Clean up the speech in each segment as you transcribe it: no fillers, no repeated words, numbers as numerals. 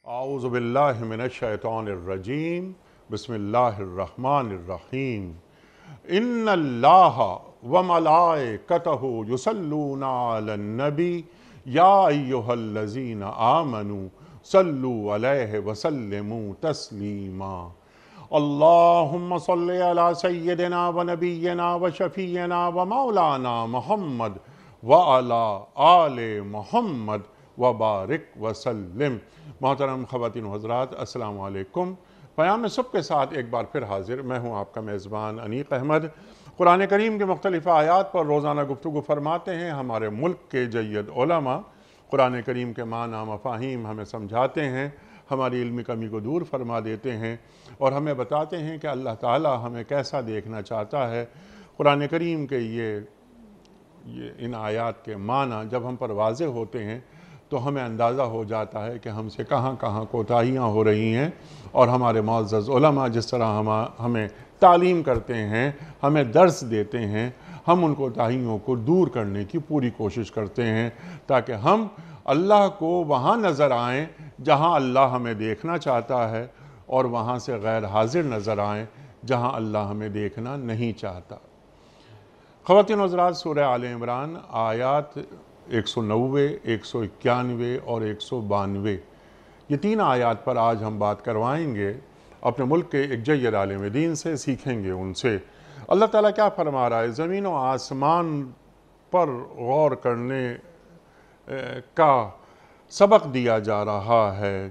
اعوذ باللہ من الشیطان الرجیم بسم اللہ الرحمن الرحیم ان اللہ وملائکتہ یصلون علی النبی یا ایہا الذین آمنوا صلوا علیہ وسلموا تسلیما اللہم صلی علی سیدنا و نبینا و شفیعنا و مولانا محمد وعلی آل محمد وبارک وسلم۔ محترم خواتین و حضرات، السلام علیکم۔ پیام صبح کے ساتھ ایک بار پھر حاضر میں ہوں آپ کا میزبان انیق احمد۔ قرآن کریم کے مختلف آیات پر روزانہ گفتگو فرماتے ہیں ہمارے ملک کے جید علماء۔ قرآن کریم کے معنی مفاہیم ہمیں سمجھاتے ہیں، ہماری علمی کمی کو دور فرما دیتے ہیں اور ہمیں بتاتے ہیں کہ اللہ تعالی ہمیں کیسا دیکھنا چاہتا ہے۔ قرآن کریم کے یہ ان آیات کے معنی جب ہم پر واضح ہوتے ہیں تو ہمیں اندازہ ہو جاتا ہے کہ ہم سے کہاں کہاں کوتاہیاں ہو رہی ہیں، اور ہمارے معزز علماء جس طرح ہمیں تعلیم کرتے ہیں، ہمیں درس دیتے ہیں، ہم ان کوتاہیوں کو دور کرنے کی پوری کوشش کرتے ہیں تاکہ ہم اللہ کو وہاں نظر آئیں جہاں اللہ ہمیں دیکھنا چاہتا ہے، اور وہاں سے غیر حاضر نظر آئیں جہاں اللہ ہمیں دیکھنا نہیں چاہتا۔ خواتین و حضرات، سورہ آل عمران آیات 190، 191 اور 192، یہ تین آیات پر آج ہم بات کروائیں گے اپنے ملک کے ایک جید عالم دین سے، سیکھیں گے ان سے۔ اللہ تعالیٰ کیا فرما رہا ہے؟ زمین و آسمان پر غور کرنے کا سبق دیا جا رہا ہے۔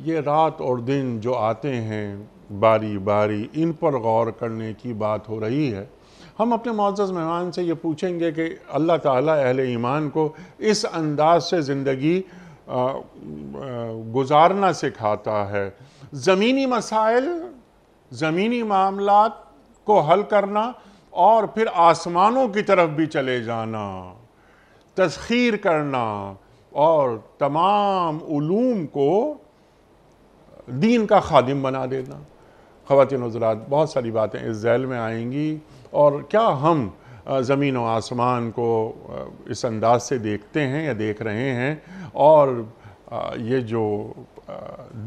یہ رات اور دن جو آتے ہیں باری باری، ان پر غور کرنے کی بات ہو رہی ہے۔ ہم اپنے معزز مہمان سے یہ پوچھیں گے کہ اللہ تعالیٰ اہل ایمان کو اس انداز سے زندگی گزارنا سکھاتا ہے، زمینی مسائل، زمینی معاملات کو حل کرنا اور پھر آسمانوں کی طرف بھی چلے جانا، تسخیر کرنا اور تمام علوم کو دین کا خادم بنا دینا۔ خواتین و حضرات، بہت ساری باتیں اس ذیل میں آئیں گی، اور کیا ہم زمین و آسمان کو اس انداز سے دیکھتے ہیں یا دیکھ رہے ہیں، اور یہ جو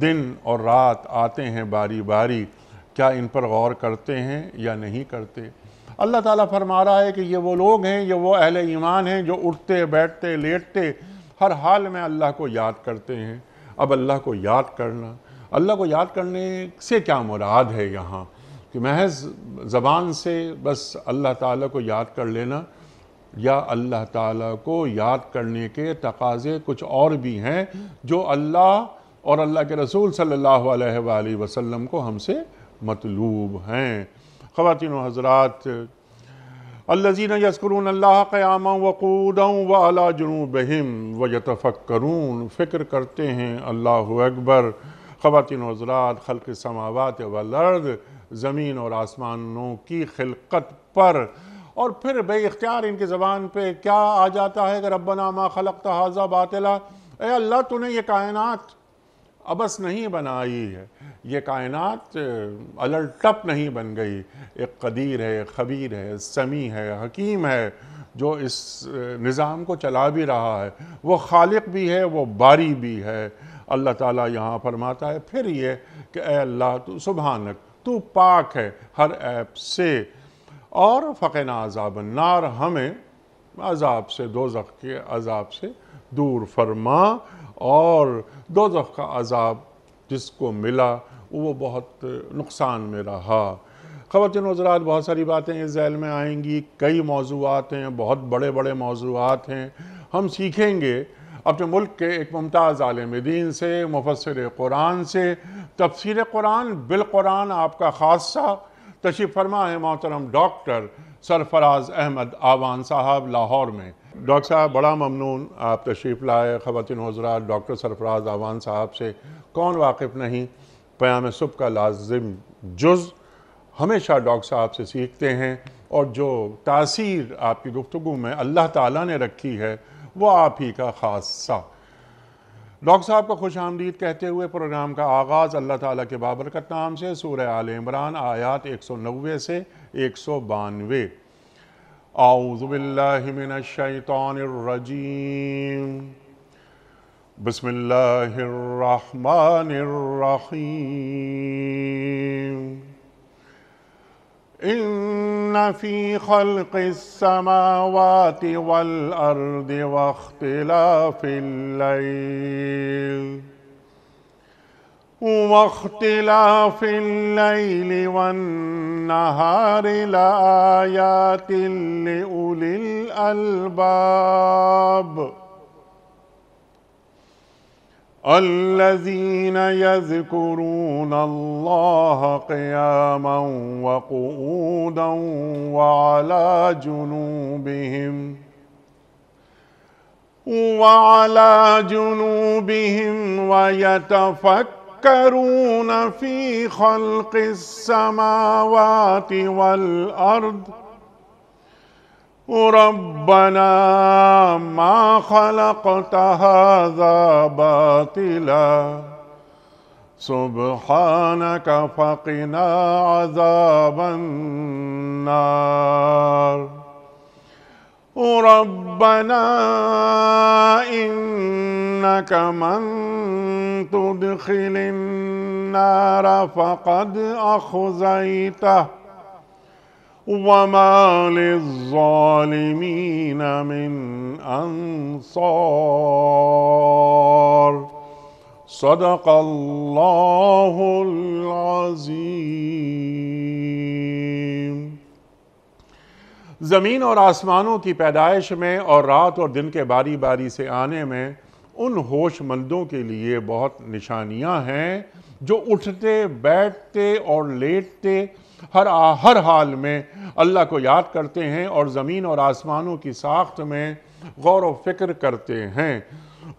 دن اور رات آتے ہیں باری باری، کیا ان پر غور کرتے ہیں یا نہیں کرتے؟ اللہ تعالیٰ فرما رہا ہے کہ یہ وہ لوگ ہیں، یہ وہ اہل ایمان ہیں جو اٹھتے بیٹھتے لیٹتے ہر حال میں اللہ کو یاد کرتے ہیں۔ اب اللہ کو یاد کرنا، اللہ کو یاد کرنے سے کیا مراد ہے یہاں؟ کہ محض زبان سے بس اللہ تعالیٰ کو یاد کر لینا، یا اللہ تعالیٰ کو یاد کرنے کے تقاضے کچھ اور بھی ہیں جو اللہ اور اللہ کے رسول صلی اللہ علیہ وآلہ وسلم کو ہم سے مطلوب ہیں۔ خواتین و حضرات، الذین یذکرون اللہ قیاما وقعودا وعلی جنوبہم ویتفکرون، فکر کرتے ہیں اللہ اکبر۔ خواتین و حضرات، خلق السماوات والارض، زمین اور آسمانوں کی خلقت پر، اور پھر بے اختیار ان کی زبان پہ کیا آ جاتا ہے کہ ربنا ما خلقت ھذا باطلا، اے اللہ تو نے یہ کائنات عبث نہیں بنائی ہے، یہ کائنات الٹ نہیں بن گئی۔ ایک قدیر ہے، خبیر ہے، سمیع ہے، حکیم ہے، جو اس نظام کو چلا بھی رہا ہے، وہ خالق بھی ہے، وہ باری بھی ہے۔ اللہ تعالیٰ یہاں فرماتا ہے پھر یہ کہ اے اللہ تو سبحانک، تو پاک ہے ہر عیب سے، اور فقنا عذاب النار، ہمیں عذاب سے، دوزخ کے عذاب سے دور فرما، اور دوزخ کا عذاب جس کو ملا وہ بہت نقصان میں رہا۔ خواتین و حضرات، بہت ساری باتیں اس ذیل میں آئیں گی، کئی موضوعات ہیں، بہت بڑے بڑے موضوعات ہیں۔ ہم سیکھیں گے اپنے ملک کے ایک ممتاز عالم دین سے، مفسر قرآن سے، تفسیر قرآن بالقرآن آپ کا خاصہ۔ تشریف فرما ہے محترم ڈاکٹر سرفراز احمد آوان صاحب لاہور میں۔ ڈاکٹر صاحب، بڑا ممنون آپ تشریف لائے۔ خواتین و حضرات، ڈاکٹر سرفراز آوان صاحب سے کون واقف نہیں؟ پیام صبح کا لازم جز ہمیشہ ڈاکٹر صاحب سے سیکھتے ہیں، اور جو تاثیر آپ کی گفتگو میں اللہ تعالیٰ نے رکھی ہے وہ آپ ہی کا خاصہ۔ ڈاکٹر صاحب کو خوش آمدید کہتے ہوئے پروگرام کا آغاز اللہ تعالیٰ کے بابرکت نام سے، سورہ آل عمران آیات 190 سے 192۔ اعوذ باللہ من الشیطان الرجیم، بسم اللہ الرحمن الرحیم ان فی خلق السماوات والارض واختلاف الليل والنهار لآيات لأولي الألباب الذين يذكرون الله قياما وقعودا وعلى جنوبهم ويتفكرون في خلق السماوات والأرض ربنا ما خلقت هذا باطلا سبحانك فقنا عذاب النار ربنا إنك من تدخل النار فقد أخزيته وما للظالمين من انصار صدق اللہ العظیم۔ زمین اور آسمانوں کی پیدائش میں اور رات اور دن کے باری باری سے آنے میں ان ہوش مندوں کے لیے بہت نشانیاں ہیں جو اٹھتے بیٹھتے اور لیٹتے ہر حال میں اللہ کو یاد کرتے ہیں اور زمین اور آسمانوں کی ساخت میں غور و فکر کرتے ہیں۔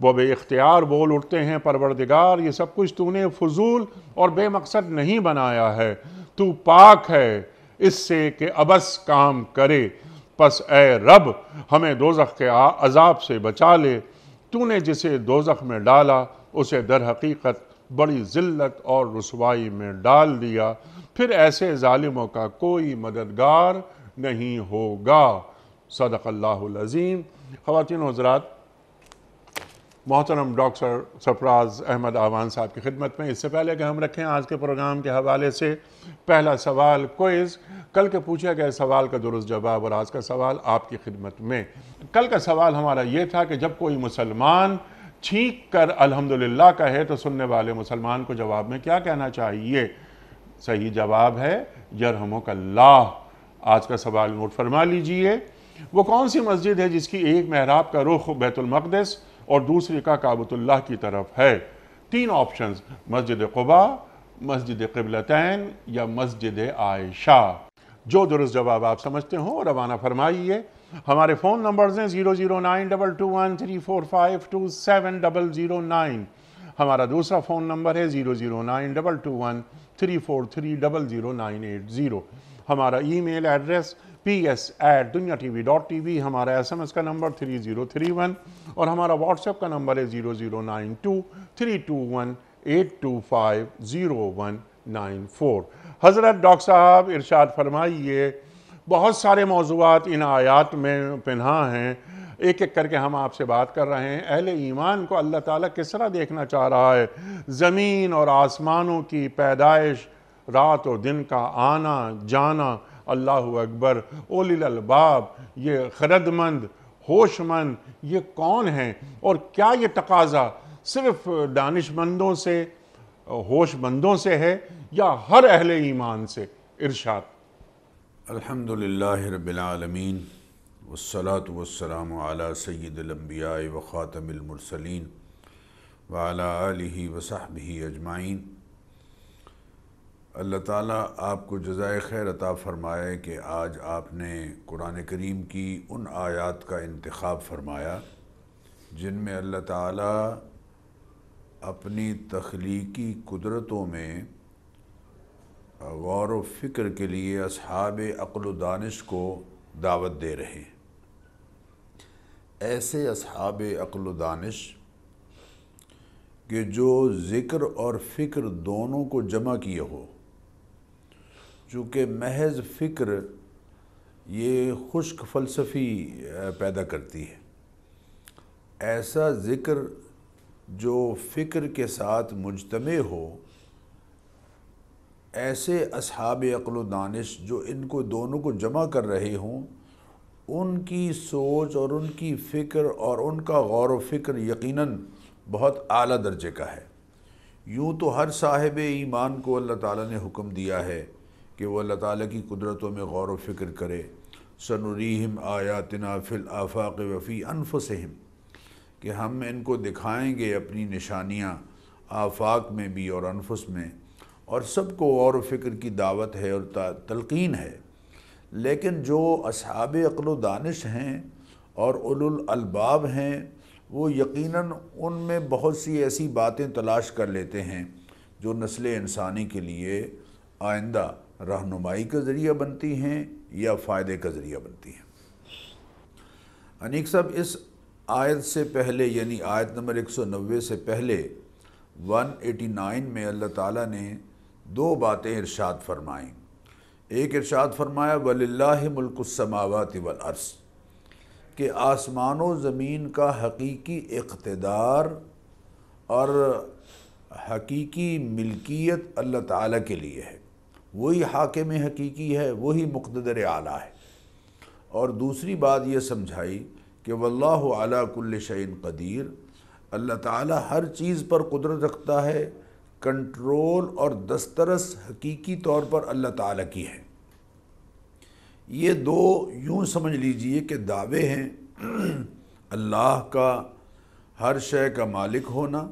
وہ بے اختیار بول اٹھتے ہیں پروردگار یہ سب کچھ تو نے فضول اور بے مقصد نہیں بنایا ہے، تو پاک ہے اس سے کہ عبث کام کرے، پس اے رب ہمیں دوزخ کے عذاب سے بچا لے، تو نے جسے دوزخ میں ڈالا اسے در حقیقت بڑی ذلت اور رسوائی میں ڈال دیا، پھر ایسے ظالموں کا کوئی مددگار نہیں ہوگا۔ صدق اللہ العظیم۔ خواتین و حضرات، محترم ڈاکٹر سرفراز احمد آوان صاحب کی خدمت میں اس سے پہلے کہ ہم رکھیں آج کے پروگرام کے حوالے سے پہلا سوال کوئز، کل کے پوچھے گئے سوال کا درست جواب اور آج کا سوال آپ کی خدمت میں۔ کل کا سوال ہمارا یہ تھا کہ جب کوئی مسلمان چھینک کر الحمدللہ کہے تو سننے والے مسلمان کو جواب میں کیا کہنا چاہیے؟ صحیح جواب ہے یرحمک اللہ۔ آج کا سوال نوٹ فرما لیجئے۔ وہ کون سی مسجد ہے جس کی ایک محراب کا رخ بیت المقدس اور دوسری کا کعبۃ اللہ کی طرف ہے؟ تین آپشنز، مسجد قباء، مسجد قبلتین یا مسجد عائشہ۔ جو درست جواب آپ سمجھتے ہوں روانہ فرمائیے۔ ہمارے فون نمبرز ہیں 009221234527009۔ ہمارا دوسرا فون نمبر ہے 009221343000980۔ ہمارا ای میل ایڈریس ps@dunyatv.tv، ہمارا SMS کا نمبر 3031 اور ہمارا واٹس ایپ کا نمبر ہے 00923218250194۔ حضرت ڈاکٹر صاحب ارشاد فرمائیے، بہت سارے موضوعات ان آیات میں پنہاں ہیں، ایک ایک کر کے ہم آپ سے بات کر رہے ہیں۔ اہل ایمان کو اللہ تعالیٰ کس طرح دیکھنا چاہ رہا ہے؟ زمین اور آسمانوں کی پیدائش، رات اور دن کا آنا جانا، اللہ اکبر، اولی الالباب، یہ خردمند ہوش مند یہ کون ہیں؟ اور کیا یہ تقاضا صرف دانش مندوں سے ہوش مندوں سے ہے یا ہر اہل ایمان سے؟ ارشاد۔ الحمدللہ رب العالمین والصلاة والسلام علی سید الانبیاء وخاتم المرسلین وعلی آلہ وصحبہ اجمعین۔ اللہ تعالیٰ آپ کو جزائے خیر عطا فرمائے کہ آج آپ نے قرآن کریم کی ان آیات کا انتخاب فرمایا جن میں اللہ تعالیٰ اپنی تخلیقی قدرتوں میں غور و فکر کے لیے اصحاب عقل و دانش کو دعوت دے رہے ہیں۔ ایسے اصحاب عقل و دانش کہ جو ذکر اور فکر دونوں کو جمع کیے ہو، چونکہ محض فکر یہ خشک فلسفی پیدا کرتی ہے، ایسا ذکر جو فکر کے ساتھ مجتمع ہو، ایسے اصحاب عقل و دانش جو ان کو دونوں کو جمع کر رہے ہوں، ان کی سوچ اور ان کی فکر اور ان کا غور و فکر یقیناً بہت اعلیٰ درجے کا ہے۔ یوں تو ہر صاحب ایمان کو اللہ تعالیٰ نے حکم دیا ہے کہ وہ اللہ تعالیٰ کی قدرتوں میں غور و فکر کرے۔ سنریہم آیاتنا فی الآفاق وفی انفسہم، کہ ہم ان کو دکھائیں گے اپنی نشانیاں آفاق میں بھی اور انفس میں، اور سب کو غور و فکر کی دعوت ہے اور تلقین ہے۔ لیکن جو اصحاب عقل و دانش ہیں اور اولو الالباب ہیں، وہ یقیناً ان میں بہت سی ایسی باتیں تلاش کر لیتے ہیں جو نسل انسانی کے لیے آئندہ رہنمائی کا ذریعہ بنتی ہیں یا فائدے کا ذریعہ بنتی ہیں۔ انیق صاحب، اس آیت سے پہلے یعنی آیت نمبر 190 سے پہلے 189 میں اللہ تعالیٰ نے دو باتیں ارشاد فرمائیں۔ ایک ارشاد فرمایا وَلِلَّهِ مُلْكُ السَّمَاوَاتِ وَالْأَرْضِ، کہ آسمان و زمین کا حقیقی اقتدار اور حقیقی ملکیت اللہ تعالیٰ کے لیے ہے، وہی حاکم حقیقی ہے، وہی مقتدر اعلیٰ ہے۔ اور دوسری بات یہ سمجھائی کہ واللہ علی کل شیء قدیر، اللہ تعالیٰ ہر چیز پر قدرت رکھتا ہے، کنٹرول اور دسترس حقیقی طور پر اللہ تعالیٰ کی ہے۔ یہ دو یوں سمجھ لیجئے کہ دعوے ہیں اللہ کا ہر شے کا مالک ہونا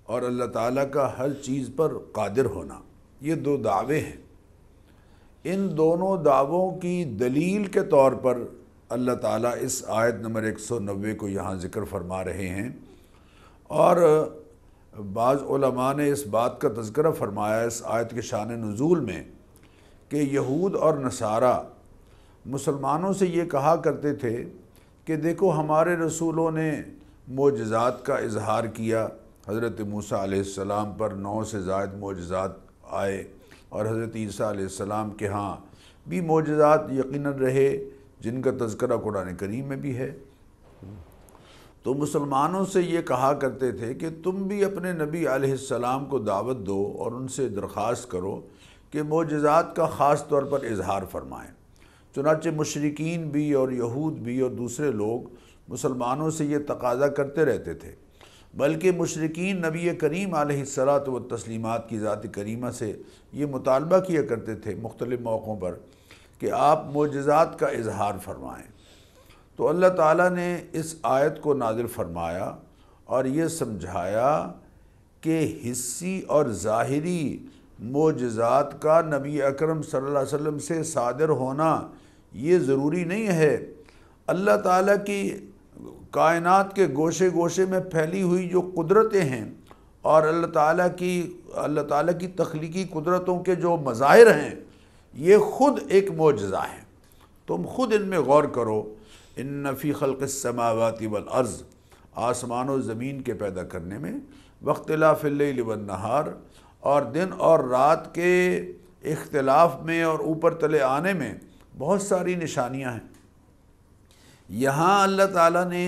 اور اللہ تعالیٰ کا ہر چیز پر قادر ہونا، یہ دو دعوے ہیں۔ ان دونوں دعووں کی دلیل کے طور پر اللہ تعالیٰ اس آیت نمبر 190 کو یہاں ذکر فرما رہے ہیں، اور بعض علماء نے اس بات کا تذکرہ فرمایا اس آیت کے شان نزول میں کہ یہود اور نصارہ مسلمانوں سے یہ کہا کرتے تھے کہ دیکھو ہمارے رسولوں نے معجزات کا اظہار کیا، حضرت موسیٰ علیہ السلام پر 9 سے زائد معجزات آئے، اور حضرت عیسیٰ علیہ السلام کے ہاں بھی معجزات یقیناً رہے جن کا تذکرہ قرآن کریم میں بھی ہے۔ تو مسلمانوں سے یہ کہا کرتے تھے کہ تم بھی اپنے نبی علیہ السلام کو دعوت دو اور ان سے درخواست کرو کہ معجزات کا خاص طور پر اظہار فرمائیں۔ چنانچہ مشرکین بھی اور یہود بھی اور دوسرے لوگ مسلمانوں سے یہ تقاضا کرتے رہتے تھے، بلکہ مشرکین نبی کریم علیہ الصلاۃ والتسلیمات کی ذات کریمہ سے یہ مطالبہ کیا کرتے تھے مختلف موقعوں پر کہ آپ معجزات کا اظہار فرمائیں۔ تو اللہ تعالیٰ نے اس آیت کو نازل فرمایا اور یہ سمجھایا کہ حسی اور ظاہری معجزات کا نبی اکرم صلی اللہ علیہ وسلم سے صادر ہونا یہ ضروری نہیں ہے۔ اللہ تعالیٰ کی کائنات کے گوشے گوشے میں پھیلی ہوئی جو قدرتیں ہیں اور اللہ تعالیٰ کی تخلیقی قدرتوں کے جو مظاہر ہیں، یہ خود ایک معجزہ ہیں۔ تم خود ان میں غور کرو۔ ان فی خلق السماوات والارض، آسمان و زمین کے پیدا کرنے میں، واختلاف اللیل والنہار، اور دن اور رات کے اختلاف میں اور اوپر تلے آنے میں بہت ساری نشانیاں ہیں۔ یہاں اللہ تعالیٰ نے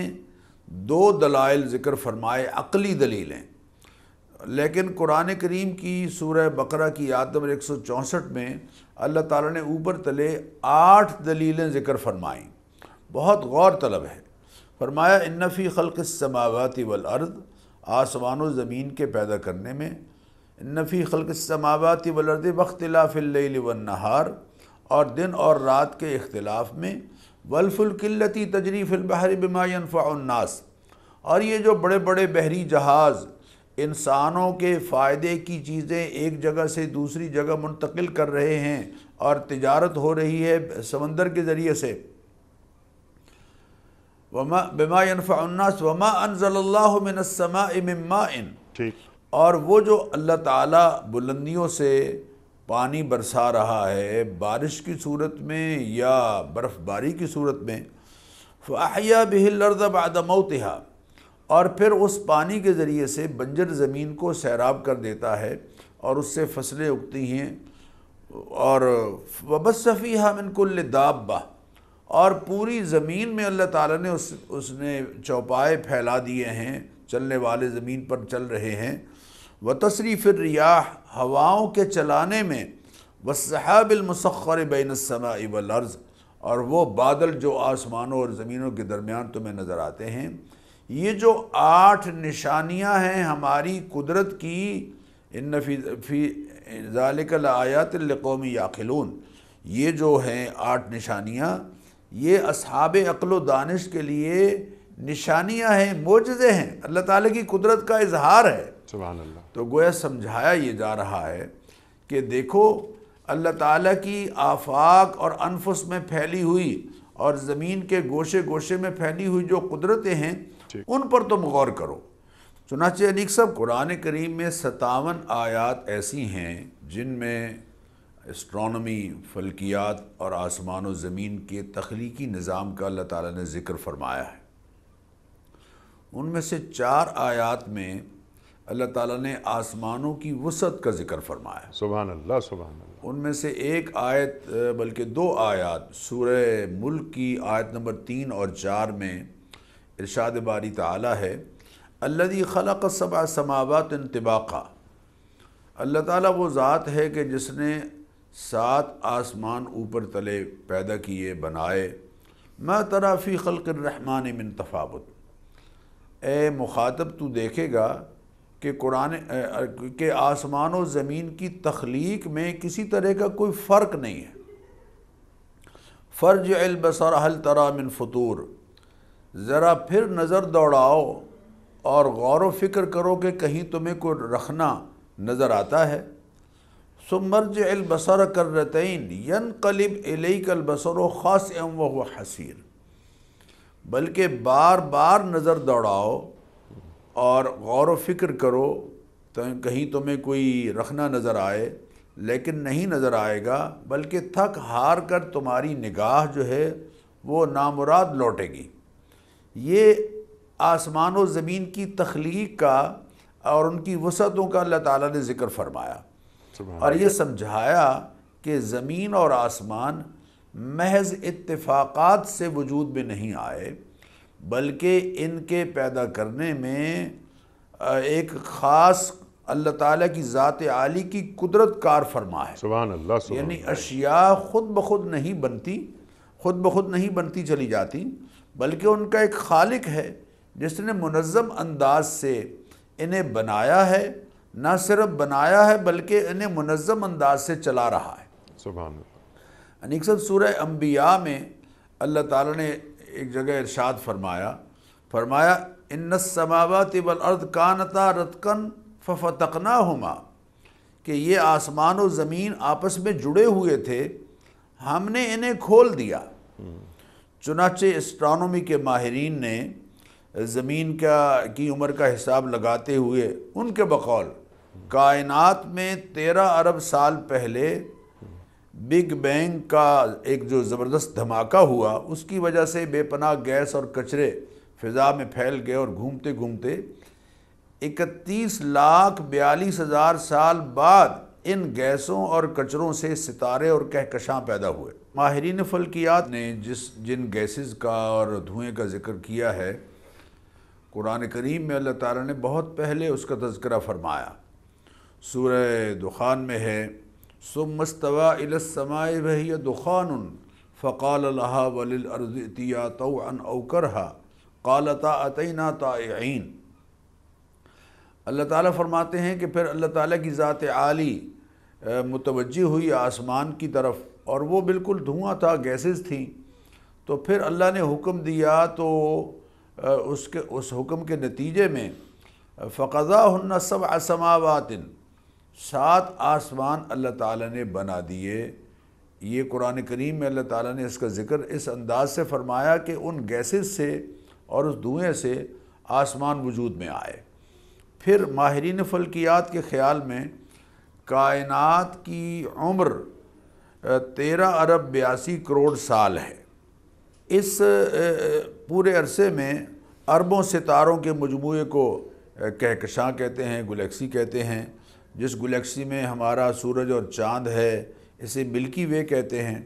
دو دلائل ذکر فرمائے، عقلی دلیلیں، لیکن قرآن کریم کی سورہ بقرہ کی آیت نمبر 164 میں اللہ تعالیٰ نے اوپر تلے 8 دلیلیں ذکر فرمائیں، بہت غور طلب ہے۔ فرمایا ان فی خلق السماوات والارض، آسمان و زمین کے پیدا کرنے میں، ان فی خلق السماوات والارض واختلاف اللیل والنہار، اور دن اور رات کے اختلاف میں، والفلک التی تجری فی البحر بما ينفع الناس، اور یہ جو بڑے بڑے بحری جہاز انسانوں کے فائدے کی چیزیں ایک جگہ سے دوسری جگہ منتقل کر رہے ہیں اور تجارت ہو رہی ہے سمندر کے ذریعے سے، بما ينفع الناس وما انزل اللہ من السماء من ماء، اور وہ جو اللہ تعالیٰ بلندیوں سے پانی برسا رہا ہے بارش کی صورت میں یا برف باری کی صورت میں، فأحیا بہ الارض بعد موتہا، اور پھر اس پانی کے ذریعے سے بنجر زمین کو سیراب کر دیتا ہے اور اس سے فصلیں اگتی ہیں، اور وبث فیہا من کل دابہ، اور پوری زمین میں اللہ تعالیٰ نے اس نے چوپائے پھیلا دیے ہیں چلنے والے زمین پر چل رہے ہیں، وتصریف الریاح ہواؤں کے چلانے میں، والسحاب المسخر بین السماء والارض اور وہ بادل جو آسمانوں اور زمینوں کے درمیان تمہیں نظر آتے ہیں۔ یہ جو 8 نشانیاں ہیں ہماری قدرت کی، ان فی ذالک لآیات لقوم یعقلون، یہ جو ہیں 8 نشانیاں، یہ اصحاب عقل و دانش کے لیے نشانیاں ہیں، معجزے ہیں، اللہ تعالیٰ کی قدرت کا اظہار ہے۔ سبحان اللہ۔ تو گویا سمجھایا یہ جا رہا ہے کہ دیکھو اللہ تعالیٰ کی آفاق اور انفس میں پھیلی ہوئی اور زمین کے گوشے گوشے میں پھیلی ہوئی جو قدرتیں ہیں ان پر تم غور کرو۔ چنانچہ انیک صاحب قرآن کریم میں 57 آیات ایسی ہیں جن میں اسٹرانومی، فلکیات اور آسمان و زمین کے تخلیقی نظام کا اللہ تعالیٰ نے ذکر فرمایا ہے۔ ان میں سے 4 آیات میں اللہ تعالیٰ نے آسمانوں کی وسعت کا ذکر فرمایا۔ سبحان اللہ، سبحان اللہ۔ ان میں سے ایک آیت بلکہ 2 آیات سورہ ملک کی آیت نمبر 3 اور 4 میں ارشاد باری تعالیٰ ہے، الذی خلق 7 سماوات طباقا، اللہ تعالیٰ وہ ذات ہے کہ جس نے 7 آسمان اوپر تلے پیدا کیے، بنائے۔ ما تری فی خلق الرحمن من تفاوت، اے مخاطب تو دیکھے گا کہ کہ آسمان و زمین کی تخلیق میں کسی طرح کا کوئی فرق نہیں ہے۔ فرجع البصر هل تری من فطور، ذرا پھر نظر دوڑاؤ اور غور و فکر کرو کہ کہیں تمہیں کوئی رخنا نظر آتا ہے۔ ثم ارجع البصر کرتین ینقلب الیک البصر خاسئا وهو حسیر، بلکہ بار بار نظر دوڑاؤ اور غور و فکر کرو تو کہیں تمہیں کوئی رخنا نظر آئے، لیکن نہیں نظر آئے گا، بلکہ تھک ہار کر تمہاری نگاہ جو ہے وہ نامراد لوٹے گی۔ یہ آسمان و زمین کی تخلیق کا اور ان کی وسعتوں کا اللہ تعالیٰ نے ذکر فرمایا، اور یہ سمجھایا کہ زمین اور آسمان محض اتفاقات سے وجود میں نہیں آئے، بلکہ ان کے پیدا کرنے میں ایک خاص اللہ تعالیٰ کی ذات عالی کی قدرت کار فرما ہے۔ سبحان اللہ، سبحان یعنی اللہ۔ اشیاء خود بخود نہیں بنتی چلی جاتی، بلکہ ان کا ایک خالق ہے جس نے منظم انداز سے انہیں بنایا ہے، نہ صرف بنایا ہے بلکہ انہیں منظم انداز سے چلا رہا ہے۔ سبحان اللہ۔ انیک صاحب سورہ انبیاء میں اللہ تعالیٰ نے ایک جگہ ارشاد فرمایا ان السماوات والارض کانتا رتقا ففتقناہما، کہ یہ آسمان و زمین آپس میں جڑے ہوئے تھے، ہم نے انہیں کھول دیا۔ چنانچہ اسٹرانومی کے ماہرین نے زمین کی عمر کا حساب لگاتے ہوئے ان کے بقول کائنات میں 13 ارب سال پہلے بگ بینگ کا ایک جو زبردست دھماکہ ہوا، اس کی وجہ سے بے پناہ گیس اور کچرے فضا میں پھیل گئے، اور گھومتے گھومتے 31,42,000 سال بعد ان گیسوں اور کچروں سے ستارے اور کہکشاں پیدا ہوئے۔ ماہرین فلکیات نے جن گیسز کا اور دھوئیں کا ذکر کیا ہے، قرآن کریم میں اللہ تعالیٰ نے بہت پہلے اس کا تذکرہ فرمایا۔ سورہ دخان میں ہے ثم استوى الى السماء وهي دخان فقال لها وللارض ائتيا طوعا او كرها قالتا اتينا طائعين۔ اللہ تعالیٰ فرماتے ہیں کہ پھر اللہ تعالیٰ کی ذات عالی متوجہ ہوئی آسمان کی طرف، اور وہ بالکل دھواں تھا، گیسز تھیں، تو پھر اللہ نے حکم دیا، تو اس حکم کے نتیجے میں فقضاهن 7 سماوات، 7 آسمان اللہ تعالیٰ نے بنا دیے۔ یہ قرآن کریم میں اللہ تعالیٰ نے اس کا ذکر اس انداز سے فرمایا کہ ان گیسز سے اور اس دھوئیں سے آسمان وجود میں آئے۔ پھر ماہرین فلکیات کے خیال میں کائنات کی عمر 13 ارب 82 کروڑ سال ہے۔ اس پورے عرصے میں اربوں ستاروں کے مجموعے کو کہکشاں کہتے ہیں، گلیکسی کہتے ہیں۔ جس گلیکسی میں ہمارا سورج اور چاند ہے اسے ملکی وے کہتے ہیں،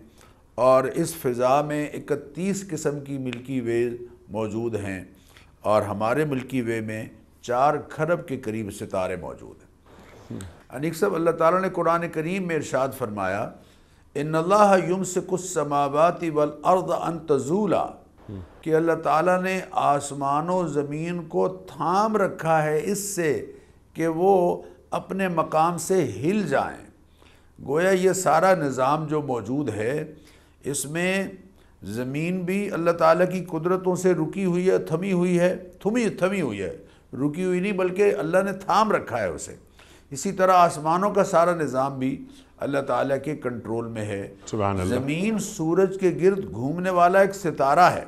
اور اس فضا میں 31 قسم کی ملکی وے موجود ہیں، اور ہمارے ملکی وے میں 4 کھرب کے قریب ستارے موجود ہیں۔ انیق صاحب، اللہ تعالیٰ نے قرآن کریم میں ارشاد فرمایا ان اللہ یمسک السماوات والارض ان تزولا، کہ اللہ تعالیٰ نے آسمان و زمین کو تھام رکھا ہے اس سے کہ وہ اپنے مقام سے ہل جائیں۔ گویا یہ سارا نظام جو موجود ہے اس میں زمین بھی اللہ تعالیٰ کی قدرتوں سے رکی ہوئی ہے، تھمی ہوئی ہے، رکی ہوئی نہیں بلکہ اللہ نے تھام رکھا ہے اسے۔ اسی طرح آسمانوں کا سارا نظام بھی اللہ تعالیٰ کے کنٹرول میں ہے۔ سبحان اللہ۔ زمین سورج کے گرد گھومنے والا ایک ستارہ ہے،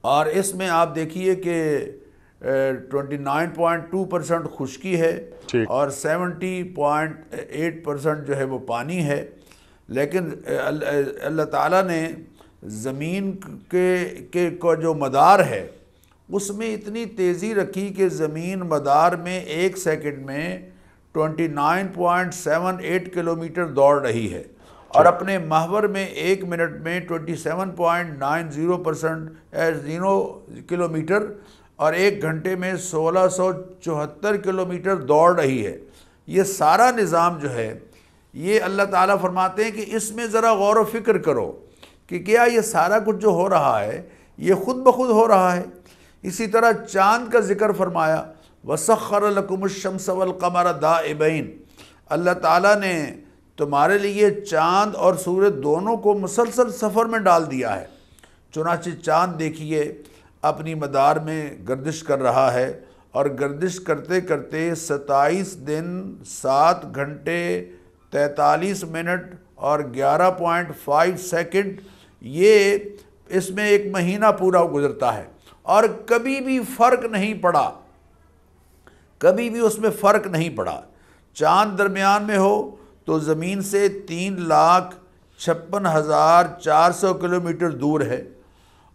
اور اس میں آپ دیکھیے کہ 29.2% خشکی ہے اور 70.8% جو ہے وہ پانی ہے، لیکن اللہ تعالیٰ نے زمین کے جو مدار ہے اس میں اتنی تیزی رکھی کہ زمین مدار میں 1 سیکنڈ میں 29.78 کلومیٹر دوڑ رہی ہے، اور اپنے محور میں 1 منٹ میں 27.90% کلومیٹر اور 1 گھنٹے میں 1674 کلومیٹر دوڑ رہی ہے۔ یہ سارا نظام جو ہے یہ اللہ تعالیٰ فرماتے ہیں کہ اس میں ذرا غور و فکر کرو کہ کیا یہ سارا کچھ جو ہو رہا ہے یہ خود بخود ہو رہا ہے۔ اسی طرح چاند کا ذکر فرمایا وَسَخَّرَ لَكُمُ الشَّمْسَ وَالْقَمَرَ دَائِبَيْنِ، اللہ تعالیٰ نے تمہارے لیے چاند اور سورج دونوں کو مسلسل سفر میں ڈال دیا ہے۔ چنانچہ چاند دیکھیے اپنی مدار میں گردش کر رہا ہے، اور گردش کرتے کرتے 27 دن 7 گھنٹے 43 منٹ اور 11.5 سیکنڈ یہ اس میں 1 مہینہ پورا گزرتا ہے، اور کبھی بھی فرق نہیں پڑا، کبھی بھی اس میں فرق نہیں پڑا۔ چاند درمیان میں ہو تو زمین سے 3,56,400 کلومیٹر دور ہے،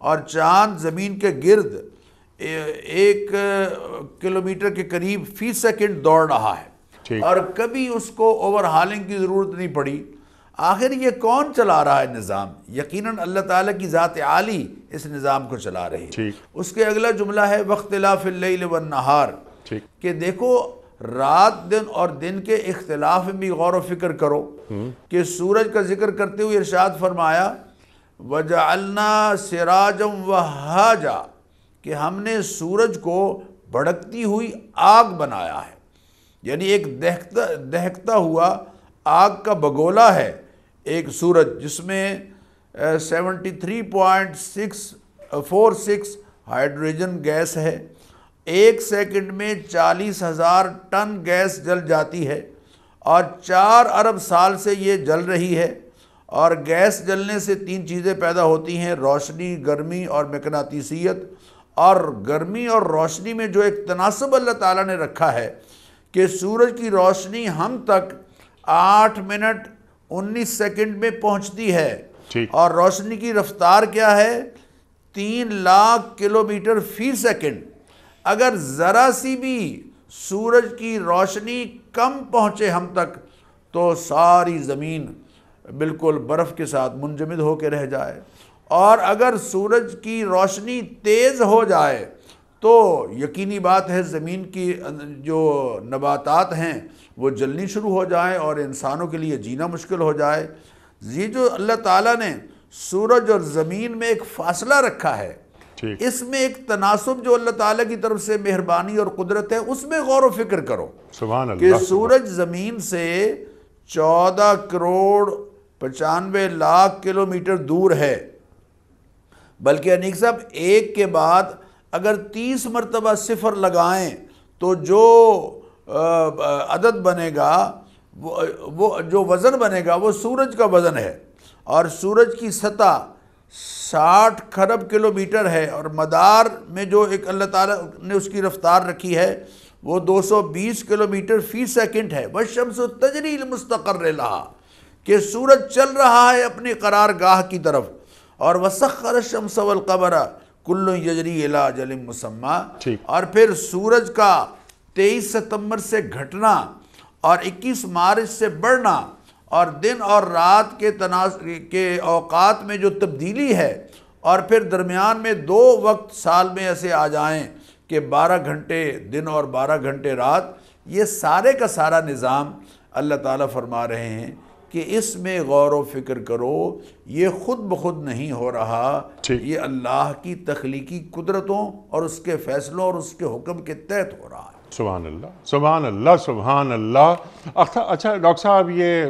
اور چاند زمین کے گرد 1 کلومیٹر کے قریب فی سیکنڈ دوڑ رہا ہے، اور کبھی اس کو اوور ہالنگ کی ضرورت نہیں پڑی۔ آخر یہ کون چلا رہا ہے نظام؟ یقیناً اللہ تعالیٰ کی ذات عالی اس نظام کو چلا رہی ہے۔ اس کے اگلا جملہ ہے وَاخْتِلَافِ اللَّيْلِ وَالنَّهَارِ، کہ دیکھو رات دن اور دن کے اختلاف میں بھی غور و فکر کرو، کہ سورج کا ذکر کرتے ہوئے ارشاد فرمایا وَجَعَلْنَا سِرَاجًا وَهَّاجًا، کہ ہم نے سورج کو بھڑکتی ہوئی آگ بنایا ہے، یعنی ایک دہکتا ہوا آگ کا بگولا ہے ایک سورج، جس میں 73.646 ہائیڈروجن گیس ہے۔ 1 سیکنڈ میں 40,000 ٹن گیس جل جاتی ہے، اور 4 ارب سال سے یہ جل رہی ہے، اور گیس جلنے سے 3 چیزیں پیدا ہوتی ہیں، روشنی، گرمی اور مقناطیسیت۔ اور گرمی اور روشنی میں جو ایک تناسب اللہ تعالیٰ نے رکھا ہے کہ سورج کی روشنی ہم تک 8 منٹ 19 سیکنڈ میں پہنچتی ہے، اور روشنی کی رفتار کیا ہے؟ 3 لاکھ کلومیٹر فی سیکنڈ۔ اگر ذرا سی بھی سورج کی روشنی کم پہنچے ہم تک تو ساری زمین بالکل برف کے ساتھ منجمد ہو کے رہ جائے، اور اگر سورج کی روشنی تیز ہو جائے تو یقینی بات ہے زمین کی جو نباتات ہیں وہ جلنی شروع ہو جائیں اور انسانوں کے لیے جینا مشکل ہو جائے۔ یہ جو اللہ تعالیٰ نے سورج اور زمین میں ایک فاصلہ رکھا ہے، اس میں ایک تناسب جو اللہ تعالیٰ کی طرف سے مہربانی اور قدرت ہے، اس میں غور و فکر کرو کہ سورج زمین سے 14 کروڑ 95 لاکھ کلومیٹر دور ہے، بلکہ انیق صاحب ایک کے بعد اگر 30 مرتبہ صفر لگائیں تو جو عدد بنے گا، وہ جو وزن بنے گا وہ سورج کا وزن ہے، اور سورج کی سطح 60 کھرب کلومیٹر ہے، اور مدار میں جو ایک اللہ تعالیٰ نے اس کی رفتار رکھی ہے وہ 220 کلومیٹر فی سیکنڈ ہے۔ وَالشَّمْسُ تَجْرِي لِمُسْتَقَرٍّ لَهَا، کہ سورج چل رہا ہے اپنی قرار گاہ کی طرف، اور وَسَخَّرَ الشَّمْسَ وَالْقَمَرَ كُلٌّ يَجْرِي إِلَىٰ أَجَلٍ مُّسَمًّى، اور پھر سورج کا 23 ستمبر سے گھٹنا اور 21 مارچ سے بڑھنا، اور دن اور رات کے اوقات میں جو تبدیلی ہے، اور پھر درمیان میں 2 وقت سال میں ایسے آ جائیں کہ 12 گھنٹے دن اور 12 گھنٹے رات، یہ سارے کا سارا نظام اللہ تعالیٰ فرما رہے ہیں کہ اس میں غور و فکر کرو، یہ خود بخود نہیں ہو رہا، یہ اللہ کی تخلیقی قدرتوں اور اس کے فیصلوں اور اس کے حکم کے تحت ہو رہا ہے۔ سبحان اللہ، سبحان اللہ، سبحان اللہ۔ اچھا ڈاکٹر صاحب، یہ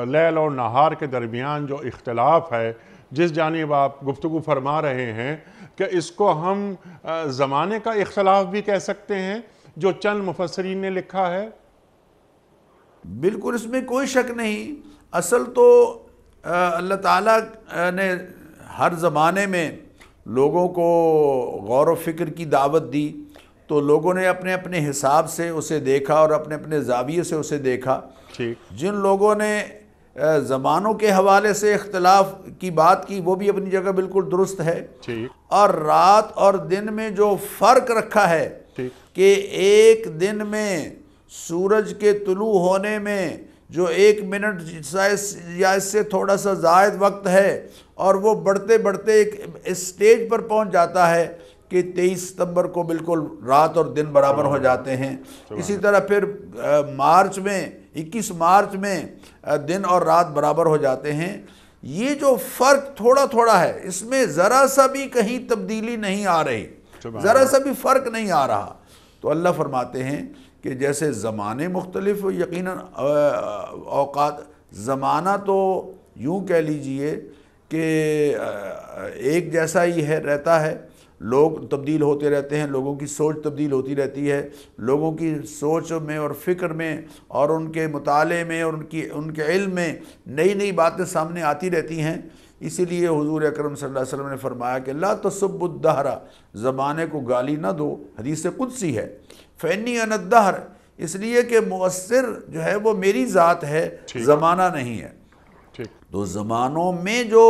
لیل اور نہار کے درمیان جو اختلاف ہے، جس جانب آپ گفتگو فرما رہے ہیں، کہ اس کو ہم زمانے کا اختلاف بھی کہہ سکتے ہیں جو چند مفسرین نے لکھا ہے؟ بالکل، اس میں کوئی شک نہیں۔ اصل تو اللہ تعالیٰ نے ہر زمانے میں لوگوں کو غور و فکر کی دعوت دی، تو لوگوں نے اپنے اپنے حساب سے اسے دیکھا اور اپنے اپنے زاویے سے اسے دیکھا۔ جن لوگوں نے زمانوں کے حوالے سے اختلاف کی بات کی، وہ بھی اپنی جگہ بالکل درست ہے، اور رات اور دن میں جو فرق رکھا ہے کہ ایک دن میں سورج کے طلوع ہونے میں جو 1 منٹ یا اس سے تھوڑا سا زائد وقت ہے، اور وہ بڑھتے بڑھتے ایک اسٹیج پر پہنچ جاتا ہے کہ 23 ستمبر کو بالکل رات اور دن برابر ہو جاتے ہیں۔ اسی طرح پھر مارچ میں 21 مارچ میں دن اور رات برابر ہو جاتے ہیں۔ یہ جو فرق تھوڑا تھوڑا ہے، اس میں ذرا سا بھی کہیں تبدیلی نہیں آ رہی، ذرا سا بھی فرق نہیں آ رہا۔ تو اللہ فرماتے ہیں کہ جیسے زمانے مختلف، یقیناً اوقات، زمانہ تو یوں کہہ لیجئے کہ ایک جیسا ہی ہے، رہتا ہے، لوگ تبدیل ہوتے رہتے ہیں، لوگوں کی سوچ تبدیل ہوتی رہتی ہے، لوگوں کی سوچ میں اور فکر میں اور ان کے مطالعے میں اور ان کے علم میں نئی نئی باتیں سامنے آتی رہتی ہیں۔ اسی لیے حضور اکرم صلی اللہ علیہ وسلم نے فرمایا کہ لا تسبوا الدہر، زمانے کو گالی نہ دو، حدیث قدسی ہے، فإنی انا الدہر، اس لیے کہ مؤثر جو ہے وہ میری ذات ہے، زمانہ نہیں ہے۔ تو زمانوں میں جو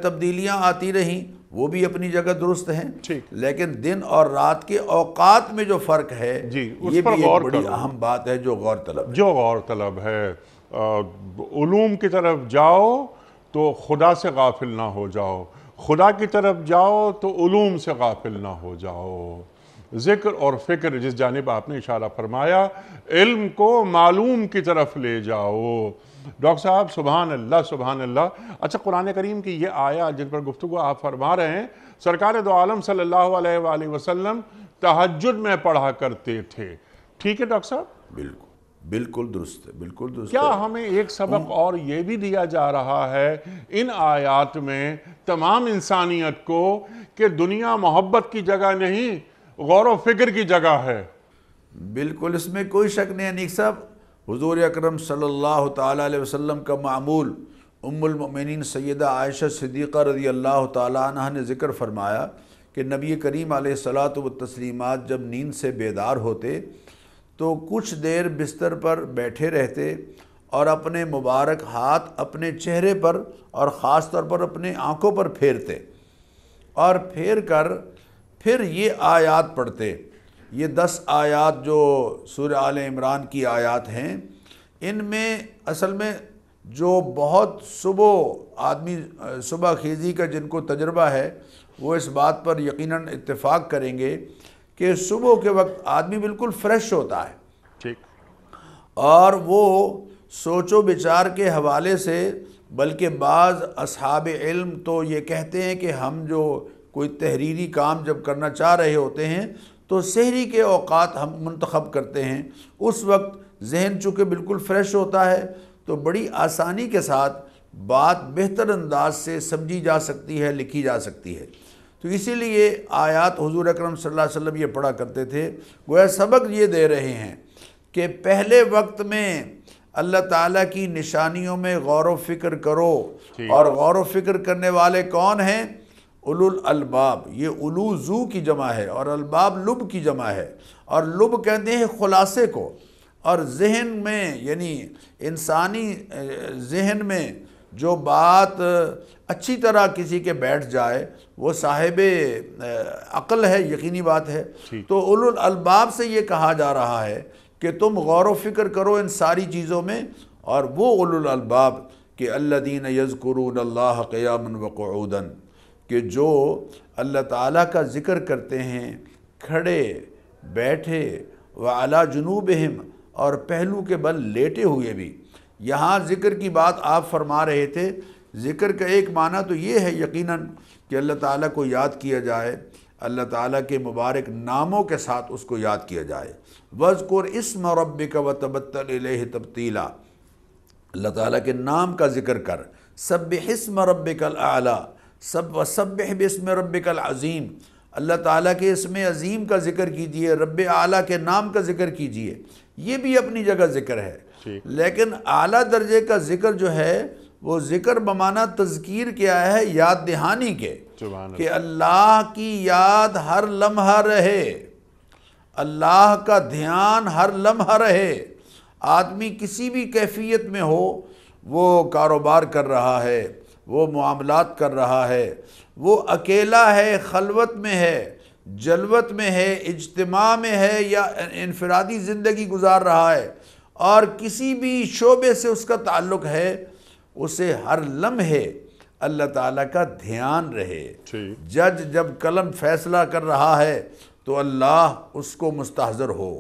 تبدیلیاں آتی رہیں وہ بھی اپنی جگہ درست ہیں، لیکن دن اور رات کے اوقات میں جو فرق ہے، یہ بھی ایک بڑی اہم بات ہے جو غور طلب ہے۔ علوم کی طرف جاؤ تو خدا سے غافل نہ ہو جاؤ، خدا کی طرف جاؤ تو علوم سے غافل نہ ہو جاؤ۔ ذکر اور فکر، جس جانب آپ نے اشارہ فرمایا، علم کو معلوم کی طرف لے جاؤ۔ ڈاکٹر صاحب، سبحان اللہ، سبحان اللہ۔ اچھا، قرآن کریم کی یہ آیات جن پر گفتگو آپ فرما رہے ہیں، سرکار دو عالم صلی اللہ علیہ وآلہ وسلم تہجد میں پڑھا کرتے تھے، ٹھیک ہے ڈاکٹر صاحب؟ بالکل درست ہے، بالکل درست ہے۔ کیا ہمیں ایک سبق اور یہ بھی دیا جا رہا ہے ان آیات میں تمام انسانیت کو کہ دنیا محبت کی جگہ نہیں، غور و فکر کی جگہ ہے؟ بالکل، اس میں کوئی شک نہیں۔ انیک صاحب، حضور اکرم صلی اللہ تعالیٰ علیہ وسلم کا معمول ام المؤمنین سیدہ عائشہ صدیقہ رضی اللہ تعالیٰ عنہ نے ذکر فرمایا کہ نبی کریم علیہ الصلاۃ والتسلیمات جب نیند سے بیدار ہوتے تو کچھ دیر بستر پر بیٹھے رہتے اور اپنے مبارک ہاتھ اپنے چہرے پر اور خاص طور پر اپنے آنکھوں پر پھیرتے، اور پھیر کر پھر یہ آیات پڑھتے۔ یہ 10 آیات جو سورہ آل عمران کی آیات ہیں، ان میں اصل میں جو بہت آدمی صبح خیزی کا جن کو تجربہ ہے، وہ اس بات پر یقیناً اتفاق کریں گے کہ صبح کے وقت آدمی بالکل فریش ہوتا ہے، ٹھیک، اور وہ سوچ و بچار کے حوالے سے، بلکہ بعض اصحاب علم تو یہ کہتے ہیں کہ ہم جو کوئی تحریری کام جب کرنا چاہ رہے ہوتے ہیں تو سحری کے اوقات ہم منتخب کرتے ہیں، اس وقت ذہن چونکہ بالکل فریش ہوتا ہے تو بڑی آسانی کے ساتھ بات بہتر انداز سے سمجھی جا سکتی ہے، لکھی جا سکتی ہے۔ تو اسی لیے آیات حضور اکرم صلی اللہ علیہ وسلم یہ پڑھا کرتے تھے، گویا سبق یہ دے رہے ہیں کہ پہلے وقت میں اللہ تعالیٰ کی نشانیوں میں غور و فکر کرو، اور غور و فکر کرنے والے کون ہیں؟ اولو الالباب۔ یہ اولو زو کی جمع ہے اور الباب لب کی جمع ہے، اور لب کہتے ہیں خلاصے کو، اور ذہن میں یعنی انسانی ذہن میں جو بات اچھی طرح کسی کے بیٹھ جائے وہ صاحب عقل ہے، یقینی بات ہے۔ تو اولو الالباب سے یہ کہا جا رہا ہے کہ تم غور و فکر کرو ان ساری چیزوں میں، اور وہ اولو الالباب کہ الذین یذکرون اللہ قیاما وقعودا، کہ جو اللہ تعالیٰ کا ذکر کرتے ہیں کھڑے بیٹھے، وعلی جنوبہم اور پہلو کے بل لیٹے ہوئے بھی۔ یہاں ذکر کی بات آپ فرما رہے تھے، ذکر کا ایک معنی تو یہ ہے یقیناً کہ اللہ تعالیٰ کو یاد کیا جائے، اللہ تعالیٰ کے مبارک ناموں کے ساتھ اس کو یاد کیا جائے۔ وَاذْكُرْ اسْمَ رَبِّكَ وَتَبَتَّلْ إِلَيْهِ تَبْتِيلًا، اللہ تعالیٰ کے نام کا ذکر کر۔ سبح اسم ربک الاعلیٰ، وسبح باسم ربک العظیم، اللہ تعالیٰ کے اسم عظیم کا ذکر کیجئے، رب اعلیٰ کے نام کا ذکر کیجئے۔ یہ بھی اپنی جگہ ذکر ہے، لیکن اعلیٰ درجے کا ذکر جو ہے وہ ذکر بمعنی تذکیر کیا ہے، یاد دہانی کے، کہ اللہ کی یاد ہر لمحہ رہے، اللہ کا دھیان ہر لمحہ رہے۔ آدمی کسی بھی کیفیت میں ہو، وہ کاروبار کر رہا ہے، وہ معاملات کر رہا ہے، وہ اکیلا ہے، خلوت میں ہے، جلوت میں ہے، اجتماع میں ہے، یا انفرادی زندگی گزار رہا ہے، اور کسی بھی شعبے سے اس کا تعلق ہے، اسے ہر لمحے اللہ تعالیٰ کا دھیان رہے۔ جج جب قلم فیصلہ کر رہا ہے تو اللہ اس کو مستحضر ہو۔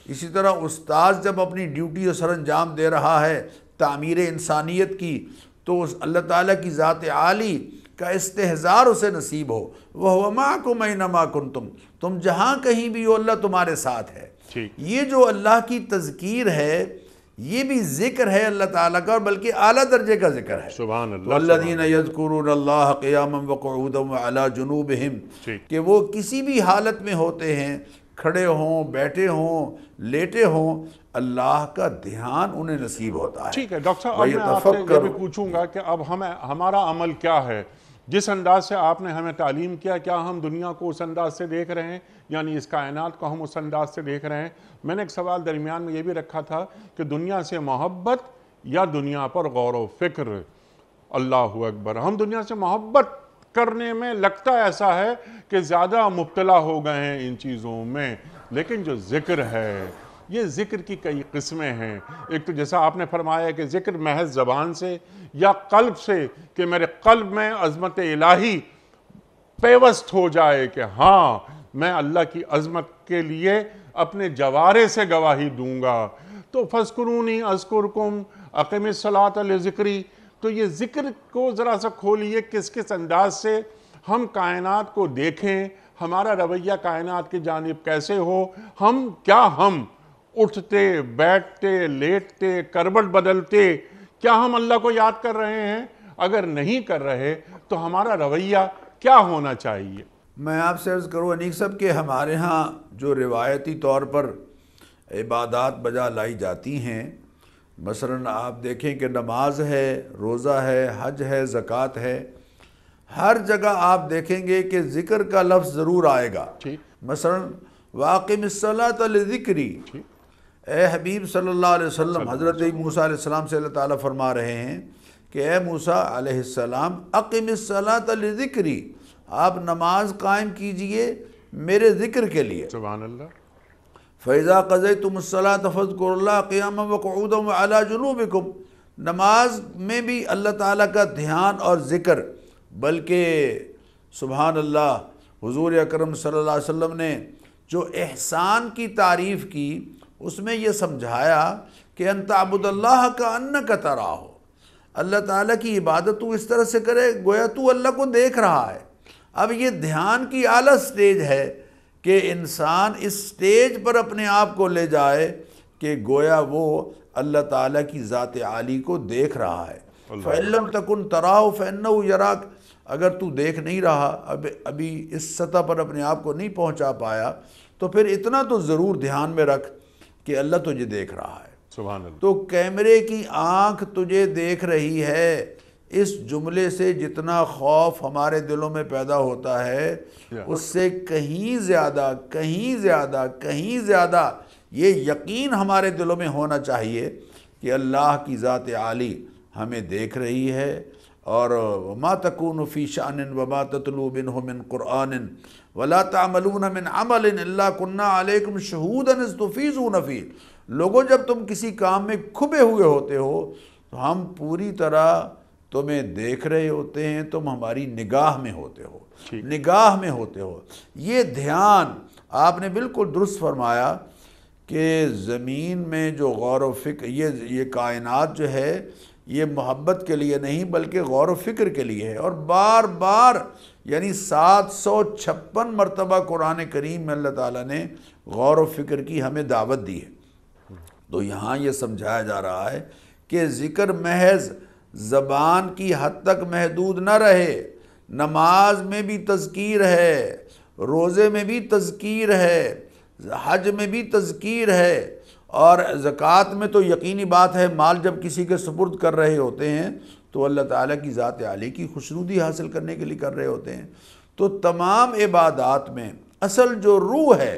اسی طرح استاذ جب اپنی ڈیوٹی سر انجام دے رہا ہے تعمیر انسانیت کی، تو اس اللہ تعالیٰ کی ذات عالی کا استحضار اسے نصیب ہو۔ وَهُوَ مَعَكُمْ أَيْنَمَا كُنْتُمْ، تم جہاں کہیں بھی ہو اللہ تمہارے ساتھ ہے۔ یہ جو اللہ کی تذکیر ہے یہ بھی ذکر ہے اللہ تعالیٰ کا، اور بلکہ اعلیٰ درجے کا ذکر ہے۔ سبحان اللہ۔ وَالَّذِينَ يَذْكُرُونَ اللَّهَ قِيَامًا وَقُعُودًا وَعَلَى جُنُوبِهِمْ، کہ وہ کسی بھی حالت میں ہوتے ہیں، کھڑے ہوں، بیٹھے ہوں، لیٹے ہوں، اللہ کا دھیان انہیں نصیب ہوتا ہے۔ ٹھیک ہے ڈاکٹر صاحب، اب میں آپ سے یہ بھی پوچھوں گا کہ اب ہمارا عمل کیا ہے؟ جس انداز سے آپ نے ہمیں تعلیم کیا، کیا ہم دنیا کو اس انداز سے دیکھ رہے ہیں، یعنی اس کائنات کو ہم اس انداز سے دیکھ رہے ہیں؟ میں نے ایک سوال درمیان میں یہ بھی رکھا تھا کہ دنیا سے محبت یا دنیا پر غور و فکر؟ اللہ اکبر، ہم دنیا سے محبت کرنے میں لگتا ایسا ہے کہ زیادہ مبتلا ہو گئے ہیں ان چیزوں میں، لیکن جو ذکر ہے، یہ ذکر کی کئی قسمیں ہیں۔ ایک تو جیسا آپ نے فرمایا کہ ذکر محض زبان سے یا قلب سے، کہ میرے قلب میں عظمت الہی پیوست ہو جائے کہ ہاں میں اللہ کی عظمت کے لیے اپنے جوارے سے گواہی دوں گا۔ تو فَاذْكُرُونِي أَذْكُرْكُمْ أَقِمِ الصَّلَاةَ لِذِكْرِي، تو یہ ذکر کو ذرا سا کھولیے، کس انداز سے ہم کائنات کو دیکھیں، ہمارا رویہ کائنات کی جانب کیسے ہو، ہم اٹھتے بیٹھتے لیٹتے کروٹ بدلتے کیا ہم اللہ کو یاد کر رہے ہیں؟ اگر نہیں کر رہے تو ہمارا رویہ کیا ہونا چاہیے؟ میں آپ سے عرض کروں انیق صاحب کہ ہمارے ہاں جو روایتی طور پر عبادات بجا لائی جاتی ہیں، مثلاً آپ دیکھیں کہ نماز ہے، روزہ ہے، حج ہے، زکوٰۃ ہے، ہر جگہ آپ دیکھیں گے کہ ذکر کا لفظ ضرور آئے گا۔ مثلاً وَأَقِمِ الصَّلَاةَ لِذِكْرِي، اے حبیب صلی اللہ علیہ وسلم، حضرت موسیٰ علیہ السلام سے اللہ تعالیٰ فرما رہے ہیں کہ اے موسیٰ علیہ السلام، اقم الصلاۃ لذکری، آپ نماز قائم کیجئے میرے ذکر کے لیے۔ سبحان اللہ۔ فَإِذَا قَضَيْتُمُ الصَّلَاةَ فَاذْكُرُوا اللَّهَ قِيَامًا وَقُعُودًا وَعَلَى جُنُوبِكُمْ، نماز میں بھی اللہ تعالیٰ کا دھیان اور ذکر، بلکہ سبحان اللہ حضور اکرم صلی اللہ علیہ وسلم نے جو احسان کی تعریف کی اس میں یہ سمجھایا کہ ان تعبد اللہ کأنک تراہ، اللہ تعالیٰ کی عبادت تو اس طرح سے کرے گویا تو اللہ کو دیکھ رہا ہے۔ اب یہ دھیان کی اعلیٰ سٹیج ہے کہ انسان اس سٹیج پر اپنے آپ کو لے جائے کہ گویا وہ اللہ تعالیٰ کی ذات عالی کو دیکھ رہا ہے۔ فَإِن لَمْ تَكُنْ تَرَاهُ فَإِنَّهُ يَرَاكَ، اگر تو دیکھ نہیں رہا، ابھی اس سطح پر اپنے آپ کو نہیں پہنچا پایا، تو پھر اتنا تو ضرور دھیان میں رکھ کہ اللہ تجھے دیکھ رہا ہے۔ سبحان اللہ۔ تو کیمرے کی آنکھ تجھے دیکھ رہی ہے، اس جملے سے جتنا خوف ہمارے دلوں میں پیدا ہوتا ہے اس سے کہیں زیادہ یہ یقین ہمارے دلوں میں ہونا چاہیے کہ اللہ کی ذات عالی ہمیں دیکھ رہی ہے۔ اور وَمَا تَكُونُ فِي شَأْنٍ وَمَا تَتْلُو مِنْهُ مِنْ قُرْآنٍ وَلَا تَعْمَلُونَ مِنْ عَمَلٍ إِلَّا كُنَّا عَلَيْكُمْ شُهُودًا إِذْ تُفِيضُونَ فِيهِ، لوگوں جب تم کسی کام میں کھپے ہوئے ہوتے ہو تو ہم پوری طرح تمہیں دیکھ رہے ہوتے ہیں، تم ہماری نگاہ میں ہوتے ہو، یہ دھیان آپ نے بالکل درست فرمایا کہ زمین میں جو غور و فکر، یہ کائنات جو ہے یہ محبت کے لیے نہیں بلکہ غور و فکر کے لیے ہے، اور بار بار یعنی 756 مرتبہ قرآن کریم میں اللہ تعالیٰ نے غور و فکر کی ہمیں دعوت دی ہے۔ تو یہاں یہ سمجھایا جا رہا ہے کہ ذکر محض زبان کی حد تک محدود نہ رہے، نماز میں بھی تذکیر ہے، روزے میں بھی تذکیر ہے، حج میں بھی تذکیر ہے، اور زکوٰۃ میں تو یقینی بات ہے مال جب کسی کے سپرد کر رہے ہوتے ہیں تو اللہ تعالیٰ کی ذات عالی کی خوشنودی حاصل کرنے کے لیے کر رہے ہوتے ہیں۔ تو تمام عبادات میں اصل جو روح ہے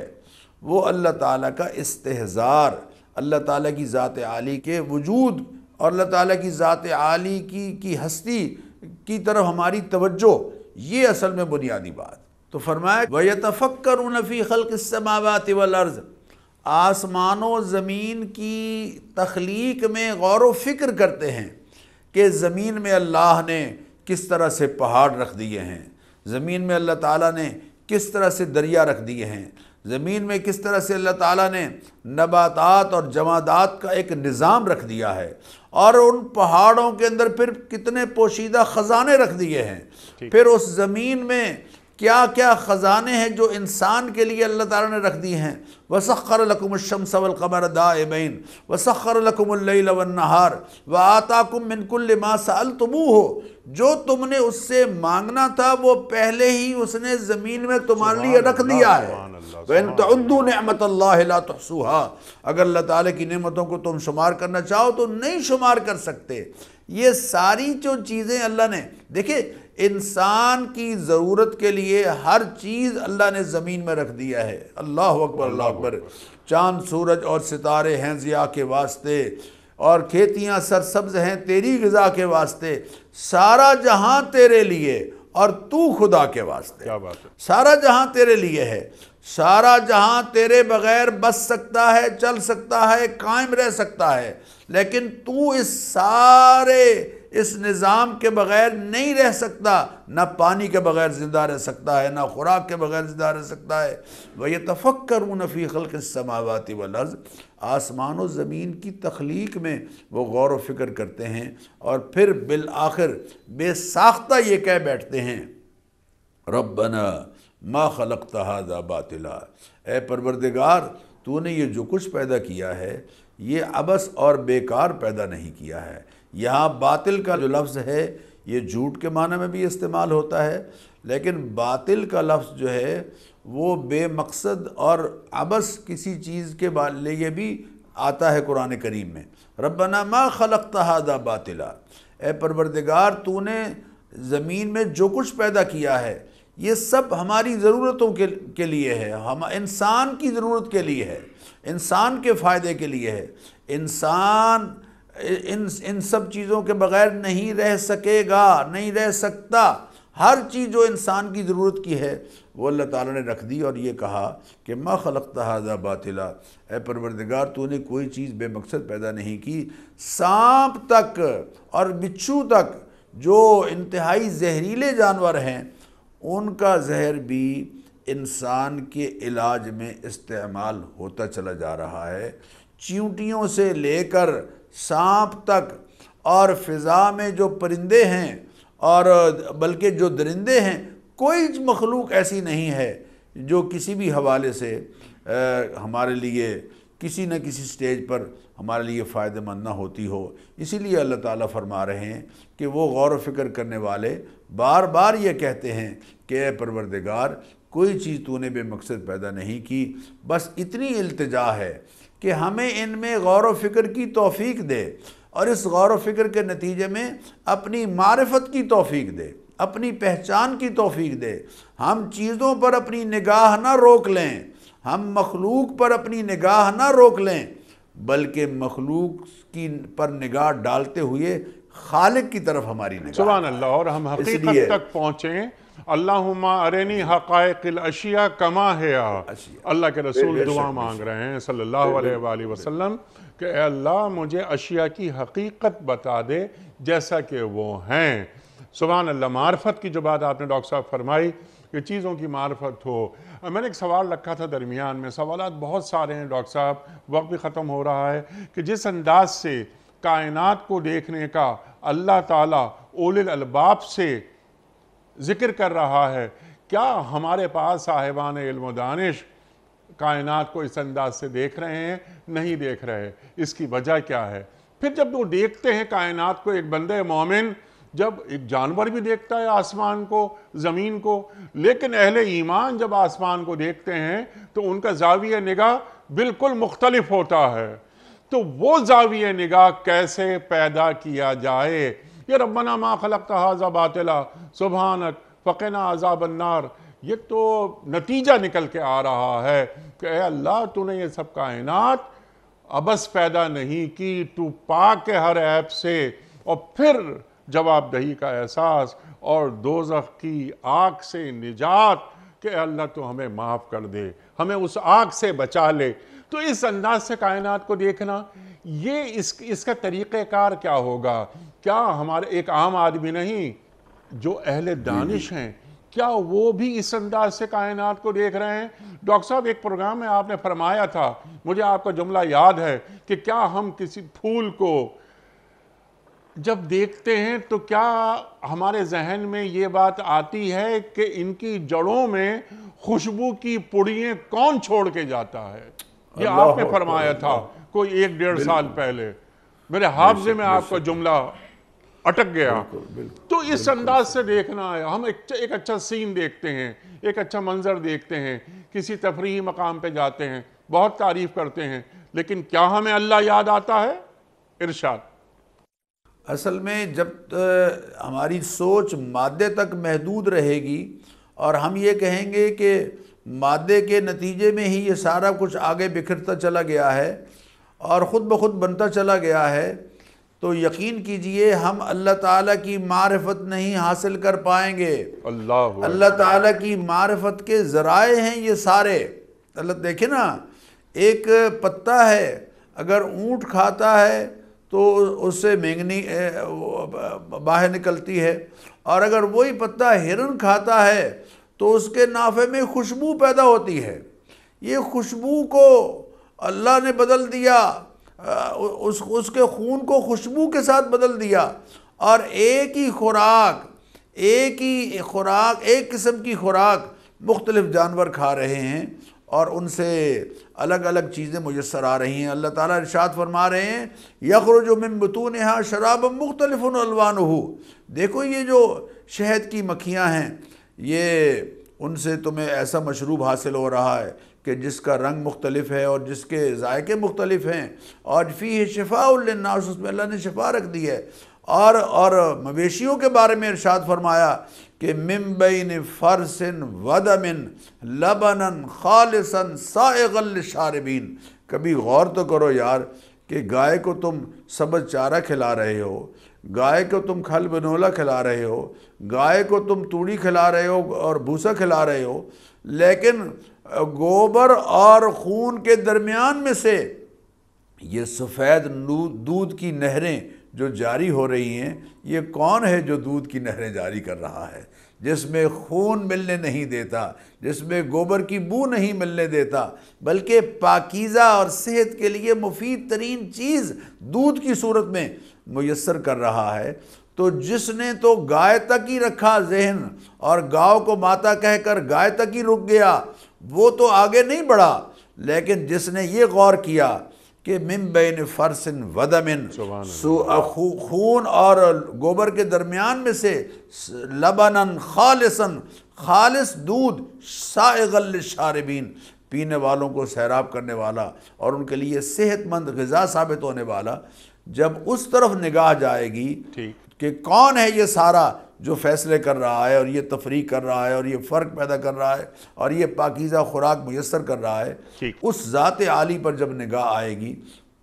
وہ اللہ تعالیٰ کا استحضار، اللہ تعالیٰ کی ذات عالی کے وجود اور اللہ تعالیٰ کی ذات عالی کی ہستی کی طرف ہماری توجہ، یہ اصل میں بنیادی بات۔ تو فرمایا وَيَتَفَكَّرُونَ فِي خَلْقِ السَّمَاوَاتِ وَالْأَرْضِ، آسمان و زمین کی تخلیق میں غور و فکر کرتے ہیں کہ زمین میں اللہ نے کس طرح سے پہاڑ رکھ دیے ہیں، زمین میں اللہ تعالیٰ نے کس طرح سے دریا رکھ دیے ہیں، زمین میں کس طرح سے اللہ تعالیٰ نے نباتات اور جمادات کا ایک نظام رکھ دیا ہے، اور ان پہاڑوں کے اندر پھر کتنے پوشیدہ خزانے رکھ دیے ہیں، پھر اس زمین میں کیا کیا خزانے ہیں جو انسان کے لیے اللہ تعالیٰ نے رکھ دیے ہیں۔ وَسَخَّرَ لَكُمُ الشَّمْسَ وَالْقَمَرَ دَائِبَيْنِ وَسَخَّرَ لَكُمُ اللَّيْلَ وَالنَّهَارَ وَآتَاكُم مِّن كُلِّ مَا سَأَلْتُمُوهُ، جو تم نے اس سے مانگنا تھا وہ پہلے ہی اس نے زمین میں تمہارے لیے رکھ دیا ہے۔ وَإِن تَعُدُّوا نِعْمَةَ اللَّهِ لَا تُحْصُوهَا، اگر اللہ تعالیٰ کی نعمتوں کو تم شمار کرنا چاہو تو نہیں شمار کر سکتے۔ یہ ساری جو چیزیں اللہ نے، دیکھیں انسان کی ضرورت کے لیے ہر چیز اللہ نے زمین میں رکھ دیا ہے۔ اللہ اکبر، اللہ اکبر۔ چاند سورج اور ستارے ہیں ضیاء کے واسطے، اور کھیتیاں سرسبز ہیں تیری غذا کے واسطے، سارا جہاں تیرے لیے اور تو خدا کے واسطے۔ کیا بات ہے، سارا جہاں تیرے لیے ہے، سارا جہاں تیرے بغیر بس سکتا ہے، چل سکتا ہے، قائم رہ سکتا ہے، لیکن تو اس سارے اس نظام کے بغیر نہیں رہ سکتا، نہ پانی کے بغیر زندہ رہ سکتا ہے، نہ خوراک کے بغیر زندہ رہ سکتا ہے۔ وَيَتَفَكَّرُونَ فِي خَلْقِ السَّمَاوَاتِ وَالْأَرْضِ، آسمان و زمین کی تخلیق میں وہ غور و فکر کرتے ہیں، اور پھر بالآخر بے ساختہ یہ کہہ بیٹھتے ہیں ربنا ما خلقت هذا باطلا، اے پروردگار تو نے یہ جو کچھ پیدا کیا ہے یہ عبث اور بیکار پیدا نہیں کیا ہے۔ یہاں باطل کا جو لفظ ہے یہ جھوٹ کے معنی میں بھی استعمال ہوتا ہے، لیکن باطل کا لفظ جو ہے وہ بے مقصد اور عبث کسی چیز کے لیے بھی آتا ہے قرآن کریم میں۔ ربنا ما خلقت هذا باطلا، اے پروردگار تو نے زمین میں جو کچھ پیدا کیا ہے یہ سب ہماری ضرورتوں کے لیے ہے، ہم انسان کی ضرورت کے لیے ہے، انسان کے فائدے کے لیے ہے۔ انسان ان سب چیزوں کے بغیر نہیں رہ سکے گا، نہیں رہ سکتا۔ ہر چیز جو انسان کی ضرورت کی ہے وہ اللہ تعالیٰ نے رکھ دی، اور یہ کہا کہ ما خلقت هذا باطلا، اے پروردگار تو نے کوئی چیز بے مقصد پیدا نہیں کی۔ سانپ تک اور بچھو تک جو انتہائی زہریلے جانور ہیں ان کا زہر بھی انسان کے علاج میں استعمال ہوتا چلا جا رہا ہے۔ چیونٹیوں سے لے کر سانپ تک، اور فضا میں جو پرندے ہیں اور بلکہ جو درندے ہیں، کوئی مخلوق ایسی نہیں ہے جو کسی بھی حوالے سے ہمارے لیے کسی نہ کسی سٹیج پر ہمارے لیے فائدہ مند نہ ہوتی ہو۔ اسی لیے اللہ تعالیٰ فرما رہے ہیں کہ وہ غور و فکر کرنے والے بار بار یہ کہتے ہیں کہ اے پروردگار کوئی چیز تو نے بے مقصد پیدا نہیں کی، بس اتنی التجا ہے کہ ہمیں ان میں غور و فکر کی توفیق دے، اور اس غور و فکر کے نتیجے میں اپنی معرفت کی توفیق دے، اپنی پہچان کی توفیق دے۔ ہم چیزوں پر اپنی نگاہ نہ روک لیں، ہم مخلوق پر اپنی نگاہ نہ روک لیں، بلکہ مخلوق کی پر نگاہ ڈالتے ہوئے خالق کی طرف ہماری نگاہ۔ سبحان اللہ، اور ہم حقیقت تک پہنچیں۔ اللہم ارینی حقائق الاشیاء کما ہے، اللہ کے رسول دعا مانگ رہے ہیں صلی اللہ علیہ وآلہ وسلم کہ اے اللہ مجھے اشیاء کی حقیقت بتا دے جیسا کہ وہ ہیں۔ سبحان اللہ، معرفت کی جو بات آپ نے ڈاکٹر صاحب فرمائی، کہ چیزوں کی معرفت ہو۔ میں نے ایک سوال رکھا تھا درمیان میں، سوالات بہت سارے ہیں ڈاکٹر صاحب، وقت بھی ختم ہو رہا ہے، کہ جس انداز سے کائنات کو دیکھنے کا اللہ تعالیٰ اولی الالباب سے ذکر کر رہا ہے، کیا ہمارے پاس صاحبان علم و دانش کائنات کو اس انداز سے دیکھ رہے ہیں؟ نہیں دیکھ رہے۔ اس کی وجہ کیا ہے؟ پھر جب وہ دیکھتے ہیں کائنات کو، ایک بندہ مومن جب ایک جانور بھی دیکھتا ہے آسمان کو، زمین کو، لیکن اہل ایمان جب آسمان کو دیکھتے ہیں تو ان کا زاویہ نگاہ بالکل مختلف ہوتا ہے۔ تو وہ زاویہ نگاہ کیسے پیدا کیا جائے؟ یہ ربنا ما خلقت ھذا باطلا سبحانک فقنا عذاب النار، یہ تو نتیجہ نکل کے آ رہا ہے کہ اے اللہ تو نے یہ سب کائنات عبث پیدا نہیں کی، تو پاک ہے ہر عیب سے۔ اور پھر جواب دہی کا احساس اور دوزخ کی آگ سے نجات کہ اے اللہ تو ہمیں معاف کر دے، ہمیں اس آگ سے بچا لے۔ تو اس انداز سے کائنات کو دیکھنا، یہ اس کا طریقہ کار کیا ہوگا؟ کیا ہمارے ایک عام آدمی نہیں، جو اہل دانش ہیں، کیا وہ بھی اس انداز سے کائنات کو دیکھ رہے ہیں؟ ڈاکٹر صاحب ایک پروگرام میں آپ نے فرمایا تھا، مجھے آپ کا جملہ یاد ہے، کہ کیا ہم کسی پھول کو جب دیکھتے ہیں تو کیا ہمارے ذہن میں یہ بات آتی ہے کہ ان کی جڑوں میں خوشبو کی پڑیاں کون چھوڑ کے جاتا ہے؟ یہ آپ نے فرمایا تھا کوئی 1-1.5 سال پہلے، میرے حافظے میں آپ کا جملہ اٹک گیا۔ تو اس انداز سے دیکھنا ہے، ہم ایک اچھا سین دیکھتے ہیں، ایک اچھا منظر دیکھتے ہیں، کسی تفریحی مقام پہ جاتے ہیں، بہت تعریف کرتے ہیں، لیکن کیا ہمیں اللہ یاد آتا ہے؟ ارشاد۔ اصل میں جب ہماری سوچ مادے تک محدود رہے گی اور ہم یہ کہیں گے کہ مادے کے نتیجے میں ہی یہ سارا کچھ آگے بکھرتا چلا گیا ہے اور خود بخود بنتا چلا گیا ہے، تو یقین کیجئے ہم اللہ تعالیٰ کی معرفت نہیں حاصل کر پائیں گے۔ اللہ تعالیٰ کی معرفت کے ذرائع ہیں یہ سارے۔ اللہ دیکھیں نا، ایک پتا ہے، اگر اونٹ کھاتا ہے تو اس سے مینگنی باہر نکلتی ہے، اور اگر وہی پتا ہرن کھاتا ہے تو اس کے نافے میں خوشبو پیدا ہوتی ہے۔ یہ خوشبو کو اللہ نے بدل دیا، اس کے خون کو خوشبو کے ساتھ بدل دیا، اور ایک ہی خوراک، ایک قسم کی خوراک مختلف جانور کھا رہے ہیں اور ان سے الگ الگ چیزیں میسر آ رہی ہیں۔ اللہ تعالیٰ ارشاد فرما رہے ہیں یخرج من بطونہا شراب مختلف الوانہ۔ دیکھو یہ جو شہد کی مکھیاں ہیں، یہ ان سے تمہیں ایسا مشروب حاصل ہو رہا ہے کہ جس کا رنگ مختلف ہے اور جس کے ذائقے مختلف ہیں، اور فیہ شفاء للناس، اس میں اللہ نے شفا رکھ دی ہے۔ اور مویشیوں کے بارے میں ارشاد فرمایا کہ من بین فرس ودم لبنا خالصا سائغا للشاربین۔ کبھی غور تو کرو یار کہ گائے کو تم سبز چارہ کھلا رہے ہو، گائے کو تم کھل بنولا کھلا رہے ہو، گائے کو تم توڑی کھلا رہے ہو اور بھوسا کھلا رہے ہو، لیکن گوبر اور خون کے درمیان میں سے یہ سفید دودھ کی نہریں جو جاری ہو رہی ہیں، یہ کون ہے جو دودھ کی نہریں جاری کر رہا ہے، جس میں خون ملنے نہیں دیتا، جس میں گوبر کی بو نہیں ملنے دیتا، بلکہ پاکیزہ اور صحت کے لیے مفید ترین چیز دودھ کی صورت میں میسر کر رہا ہے۔ تو جس نے تو گائے تک ہی رکھا ذہن اور گاؤں کو ماتا کہہ کر گائے تک ہی رک گیا، وہ تو آگے نہیں بڑھا، لیکن جس نے یہ غور کیا کہ من بین فرس ودم، خون اور گوبر کے درمیان میں سے لبنا خالصا، خالص دودھ، سائغا للشاربین، پینے والوں کو سیراب کرنے والا اور ان کے لیے صحت مند غذا ثابت ہونے والا، جب اس طرف نگاہ جائے گی کہ کون ہے یہ سارا جو فیصلے کر رہا ہے اور یہ تفریق کر رہا ہے اور یہ فرق پیدا کر رہا ہے اور یہ پاکیزہ خوراک میسر کر رہا ہے، اس ذات عالی پر جب نگاہ آئے گی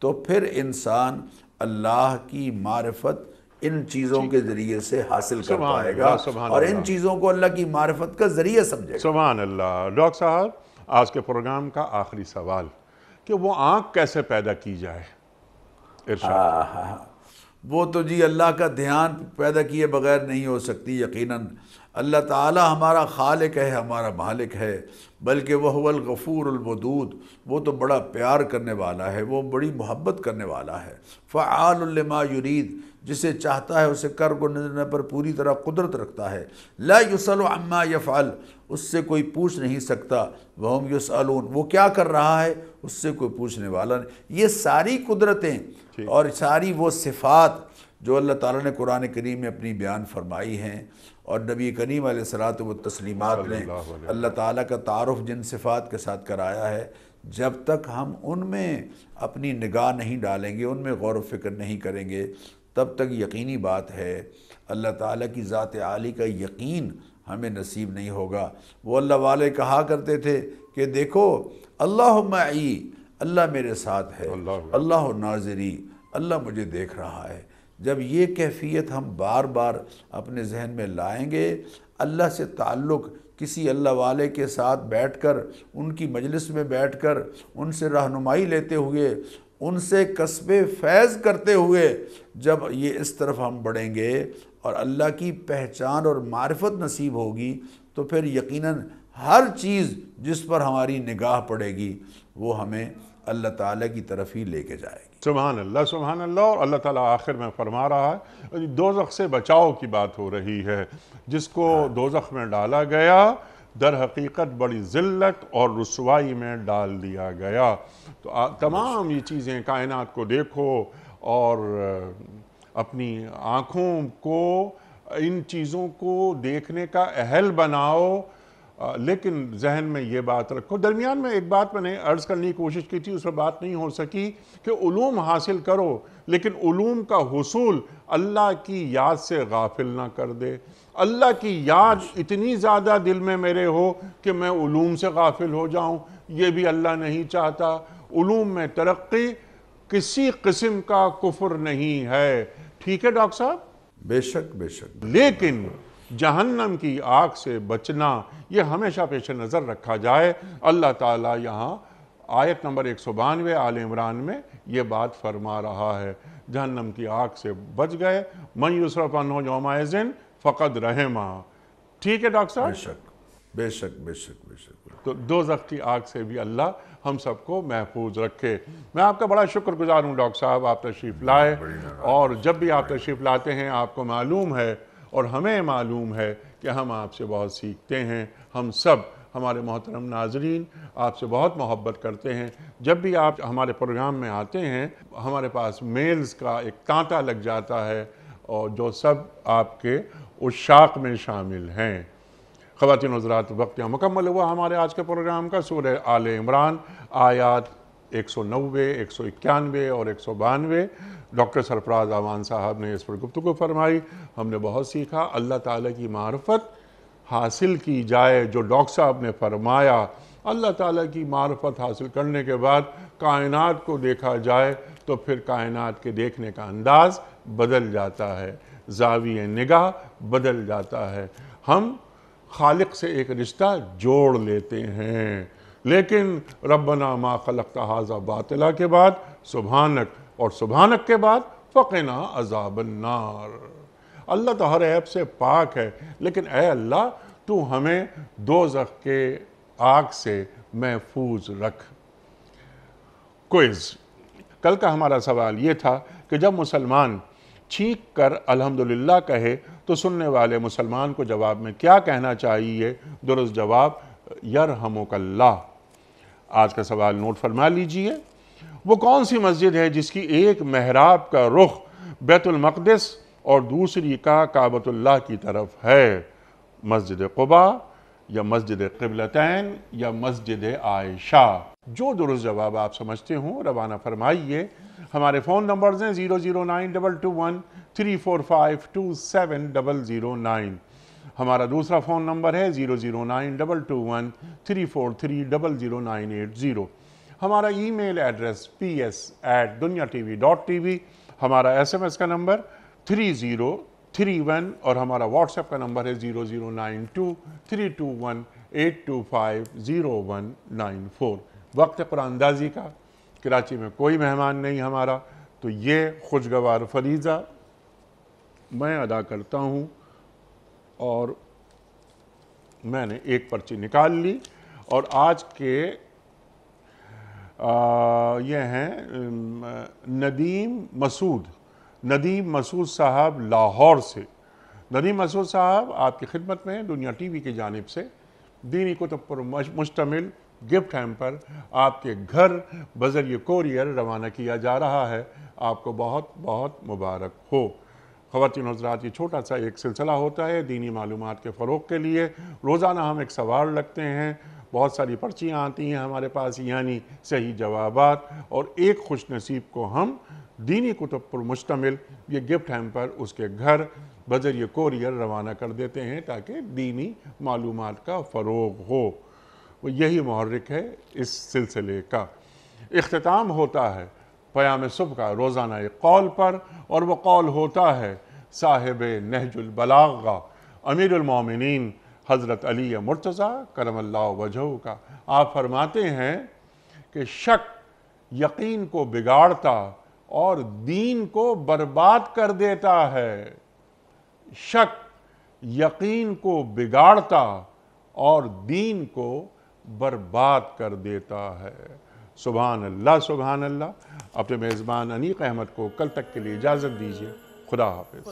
تو پھر انسان اللہ کی معرفت ان چیزوں کے ذریعے سے حاصل کر پائے گا اور ان چیزوں کو اللہ کی معرفت کا ذریعہ سمجھے گا۔ سبحان اللہ۔ ڈاکٹر صاحب، آج کے پروگرام کا آخری سوال کہ وہ آنکھ کیسے پیدا کی جائے؟ ارشاد۔ وہ تو جی اللہ کا دھیان پیدا کیے بغیر نہیں ہو سکتی۔ یقیناً اللہ تعالی ہمارا خالق ہے، ہمارا مالک ہے، بلکہ وہ هو الغفور الودود، وہ تو بڑا پیار کرنے والا ہے، وہ بڑی محبت کرنے والا ہے۔ فعال لما یرید، جسے چاہتا ہے اسے کر گزرنے پر پوری طرح قدرت رکھتا ہے۔ لا یسأل عما یفعل، اس سے کوئی پوچھ نہیں سکتا۔ وہم یسألون، وہ کیا کر رہا ہے اس سے کوئی پوچھنے والا نہیں۔ یہ ساری قدرتیں اور ساری وہ صفات جو اللہ تعالیٰ نے قرآن کریم میں اپنی بیان فرمائی ہیں، اور نبی کریم علیہ الصلاۃ والتسلیمات نے اللہ تعالیٰ کا تعارف جن صفات کے ساتھ کرایا ہے، جب تک ہم ان میں اپنی نگاہ نہیں ڈالیں گے، ان میں غور و فکر نہیں کریں گے، تب تک یقینی بات ہے اللہ تعالیٰ کی ذات عالی کا یقین ہمیں نصیب نہیں ہوگا۔ وہ اللہ والے کہا کرتے تھے کہ دیکھو اللہ معی، اللہ میرے ساتھ ہے، اللہ ناظری، اللہ مجھے دیکھ رہا ہے۔ جب یہ کیفیت ہم بار بار اپنے ذہن میں لائیں گے، اللہ سے تعلق کسی اللہ والے کے ساتھ بیٹھ کر، ان کی مجلس میں بیٹھ کر، ان سے رہنمائی لیتے ہوئے، ان سے کسب فیض کرتے ہوئے جب یہ اس طرف ہم بڑھیں گے اور اللہ کی پہچان اور معرفت نصیب ہوگی، تو پھر یقیناً ہر چیز جس پر ہماری نگاہ پڑے گی وہ ہمیں اللہ تعالیٰ کی طرف ہی لے کے جائے گی۔ سبحان اللہ، سبحان اللہ۔ اور اللہ تعالیٰ آخر میں فرما رہا ہے، دوزخ سے بچاؤ کی بات ہو رہی ہے۔ جس کو دوزخ میں ڈالا گیا در حقیقت بڑی ذلت اور رسوائی میں ڈال دیا گیا۔ تو تمام یہ چیزیں کائنات کو دیکھو اور اپنی آنکھوں کو ان چیزوں کو دیکھنے کا اہل بناؤ، لیکن ذہن میں یہ بات رکھو۔ درمیان میں ایک بات میں نے عرض کرنے کی کوشش کی تھی، اس پر بات نہیں ہو سکی کہ علوم حاصل کرو، لیکن علوم کا حصول اللہ کی یاد سے غافل نہ کر دے۔ اللہ کی یاد اتنی زیادہ دل میں میرے ہو کہ میں علوم سے غافل ہو جاؤں، یہ بھی اللہ نہیں چاہتا۔ علوم میں ترقی کسی قسم کا کفر نہیں ہے، ٹھیک ہے ڈاکٹر صاحب؟ بے شک بے شک۔ لیکن جہنم کی آگ سے بچنا یہ ہمیشہ پیش نظر رکھا جائے۔ اللہ تعالیٰ یہاں آیت نمبر 192 آل عمران میں یہ بات فرما رہا ہے، جہنم کی آگ سے بچ گئے، من یصرف عنہ یومئذ فقد رحمہ۔ ٹھیک ہے ڈاکٹر صاحب؟ بے شک بے شک بے شک بے شک۔ تو دوزخ کی آگ سے بھی اللہ ہم سب کو محفوظ رکھے۔ میں آپ کا بڑا شکر گزار ہوں ڈاکٹر صاحب، آپ تشریف لائے، اور جب بھی آپ تشریف لاتے ہیں آپ کو معلوم ہے اور ہمیں معلوم ہے کہ ہم آپ سے بہت سیکھتے ہیں۔ ہم سب، ہمارے محترم ناظرین آپ سے بہت محبت کرتے ہیں۔ جب بھی آپ ہمارے پروگرام میں آتے ہیں ہمارے پاس میلز کا ایک تانتا لگ جاتا ہے، اور جو سب آپ کے عشاق میں شامل ہیں۔ خواتین و حضرات، وقت یہاں مکمل ہوا ہمارے آج کے پروگرام کا۔ سورہ آل عمران آیات 190، 191 اور 192 ڈاکٹر سرفراز امان صاحب نے اس پر گفتگو فرمائی۔ ہم نے بہت سیکھا۔ اللہ تعالیٰ کی معرفت حاصل کی جائے، جو ڈاکٹر صاحب نے فرمایا، اللہ تعالیٰ کی معرفت حاصل کرنے کے بعد کائنات کو دیکھا جائے تو پھر کائنات کے دیکھنے کا انداز بدل جاتا ہے، زاویہ نگاہ بدل جاتا ہے، ہم خالق سے ایک رشتہ جوڑ لیتے ہیں۔ لیکن ربنا ما خلقت ھذا باطلا کے بعد سبحانک، اور سبحانک کے بعد فقنا عذاب النار۔ اللہ تو ہر عیب سے پاک ہے، لیکن اے اللہ تو ہمیں دوزخ کے آگ سے محفوظ رکھ۔ کوئز۔ کل کا ہمارا سوال یہ تھا کہ جب مسلمان چھینک کر الحمدللہ کہے تو سننے والے مسلمان کو جواب میں کیا کہنا چاہیے؟ درست جواب یرحمک اللہ۔ آج کا سوال نوٹ فرما لیجئے۔ وہ کون سی مسجد ہے جس کی ایک محراب کا رخ بیت المقدس اور دوسری کا کعبۃ اللہ کی طرف ہے؟ مسجد قباء یا مسجد قبلتین یا مسجد عائشہ؟ جو درست جواب آپ سمجھتے ہوں روانہ فرمائیے۔ ہمارے فون نمبرز ہیں 0092213452709۔ ہمارا دوسرا فون نمبر ہے 009221343000980۔ ہمارا ای میل ایڈریس ps@dunyatv.tv۔ ہمارا SMS کا نمبر 3031، اور ہمارا واٹس ایپ کا نمبر ہے 0092321825019 وقت قرآن اندازی کا۔ کراچی میں کوئی مہمان نہیں ہمارا، تو یہ خوشگوار فریضہ میں ادا کرتا ہوں، اور میں نے ایک پرچی نکال لی اور آج کے یہ ہیں ندیم مسعود صاحب لاہور سے۔ ندیم مسعود صاحب آپ کی خدمت میں دنیا ٹی وی کی جانب سے دینی کتب پر مشتمل گفٹ ہیمپر آپ کے گھر بذریعہ کوریئر روانہ کیا جا رہا ہے۔ آپ کو بہت بہت مبارک ہو۔ خواتین حضرات، یہ چھوٹا سا ایک سلسلہ ہوتا ہے دینی معلومات کے فروغ کے لیے۔ روزانہ ہم ایک سوال رکھتے ہیں، بہت ساری پرچیاں آتی ہیں ہمارے پاس، یعنی صحیح جوابات، اور ایک خوش نصیب کو ہم دینی کتب پر مشتمل یہ گفٹ ہیمپر اس کے گھر بذریعہ کوریئر روانہ کر دیتے ہیں تاکہ دینی معلومات کا فروغ ہو۔ وہ یہی محرک ہے اس سلسلے کا۔ اختتام ہوتا ہے پیام صبح کا روزانہ ایک قول پر، اور وہ قول ہوتا ہے صاحب نہج البلاغہ امیر المومنین حضرت علی مرتضیٰ کرم اللہ وجہہ کا۔ آپ فرماتے ہیں کہ شک یقین کو بگاڑتا اور دین کو برباد کر دیتا ہے۔ شک یقین کو بگاڑتا اور دین کو برباد کر دیتا ہے۔ سبحان اللہ سبحان اللہ۔ اپنے میزبان انیق احمد کو کل تک کے لیے اجازت دیجیے۔ خدا حافظ۔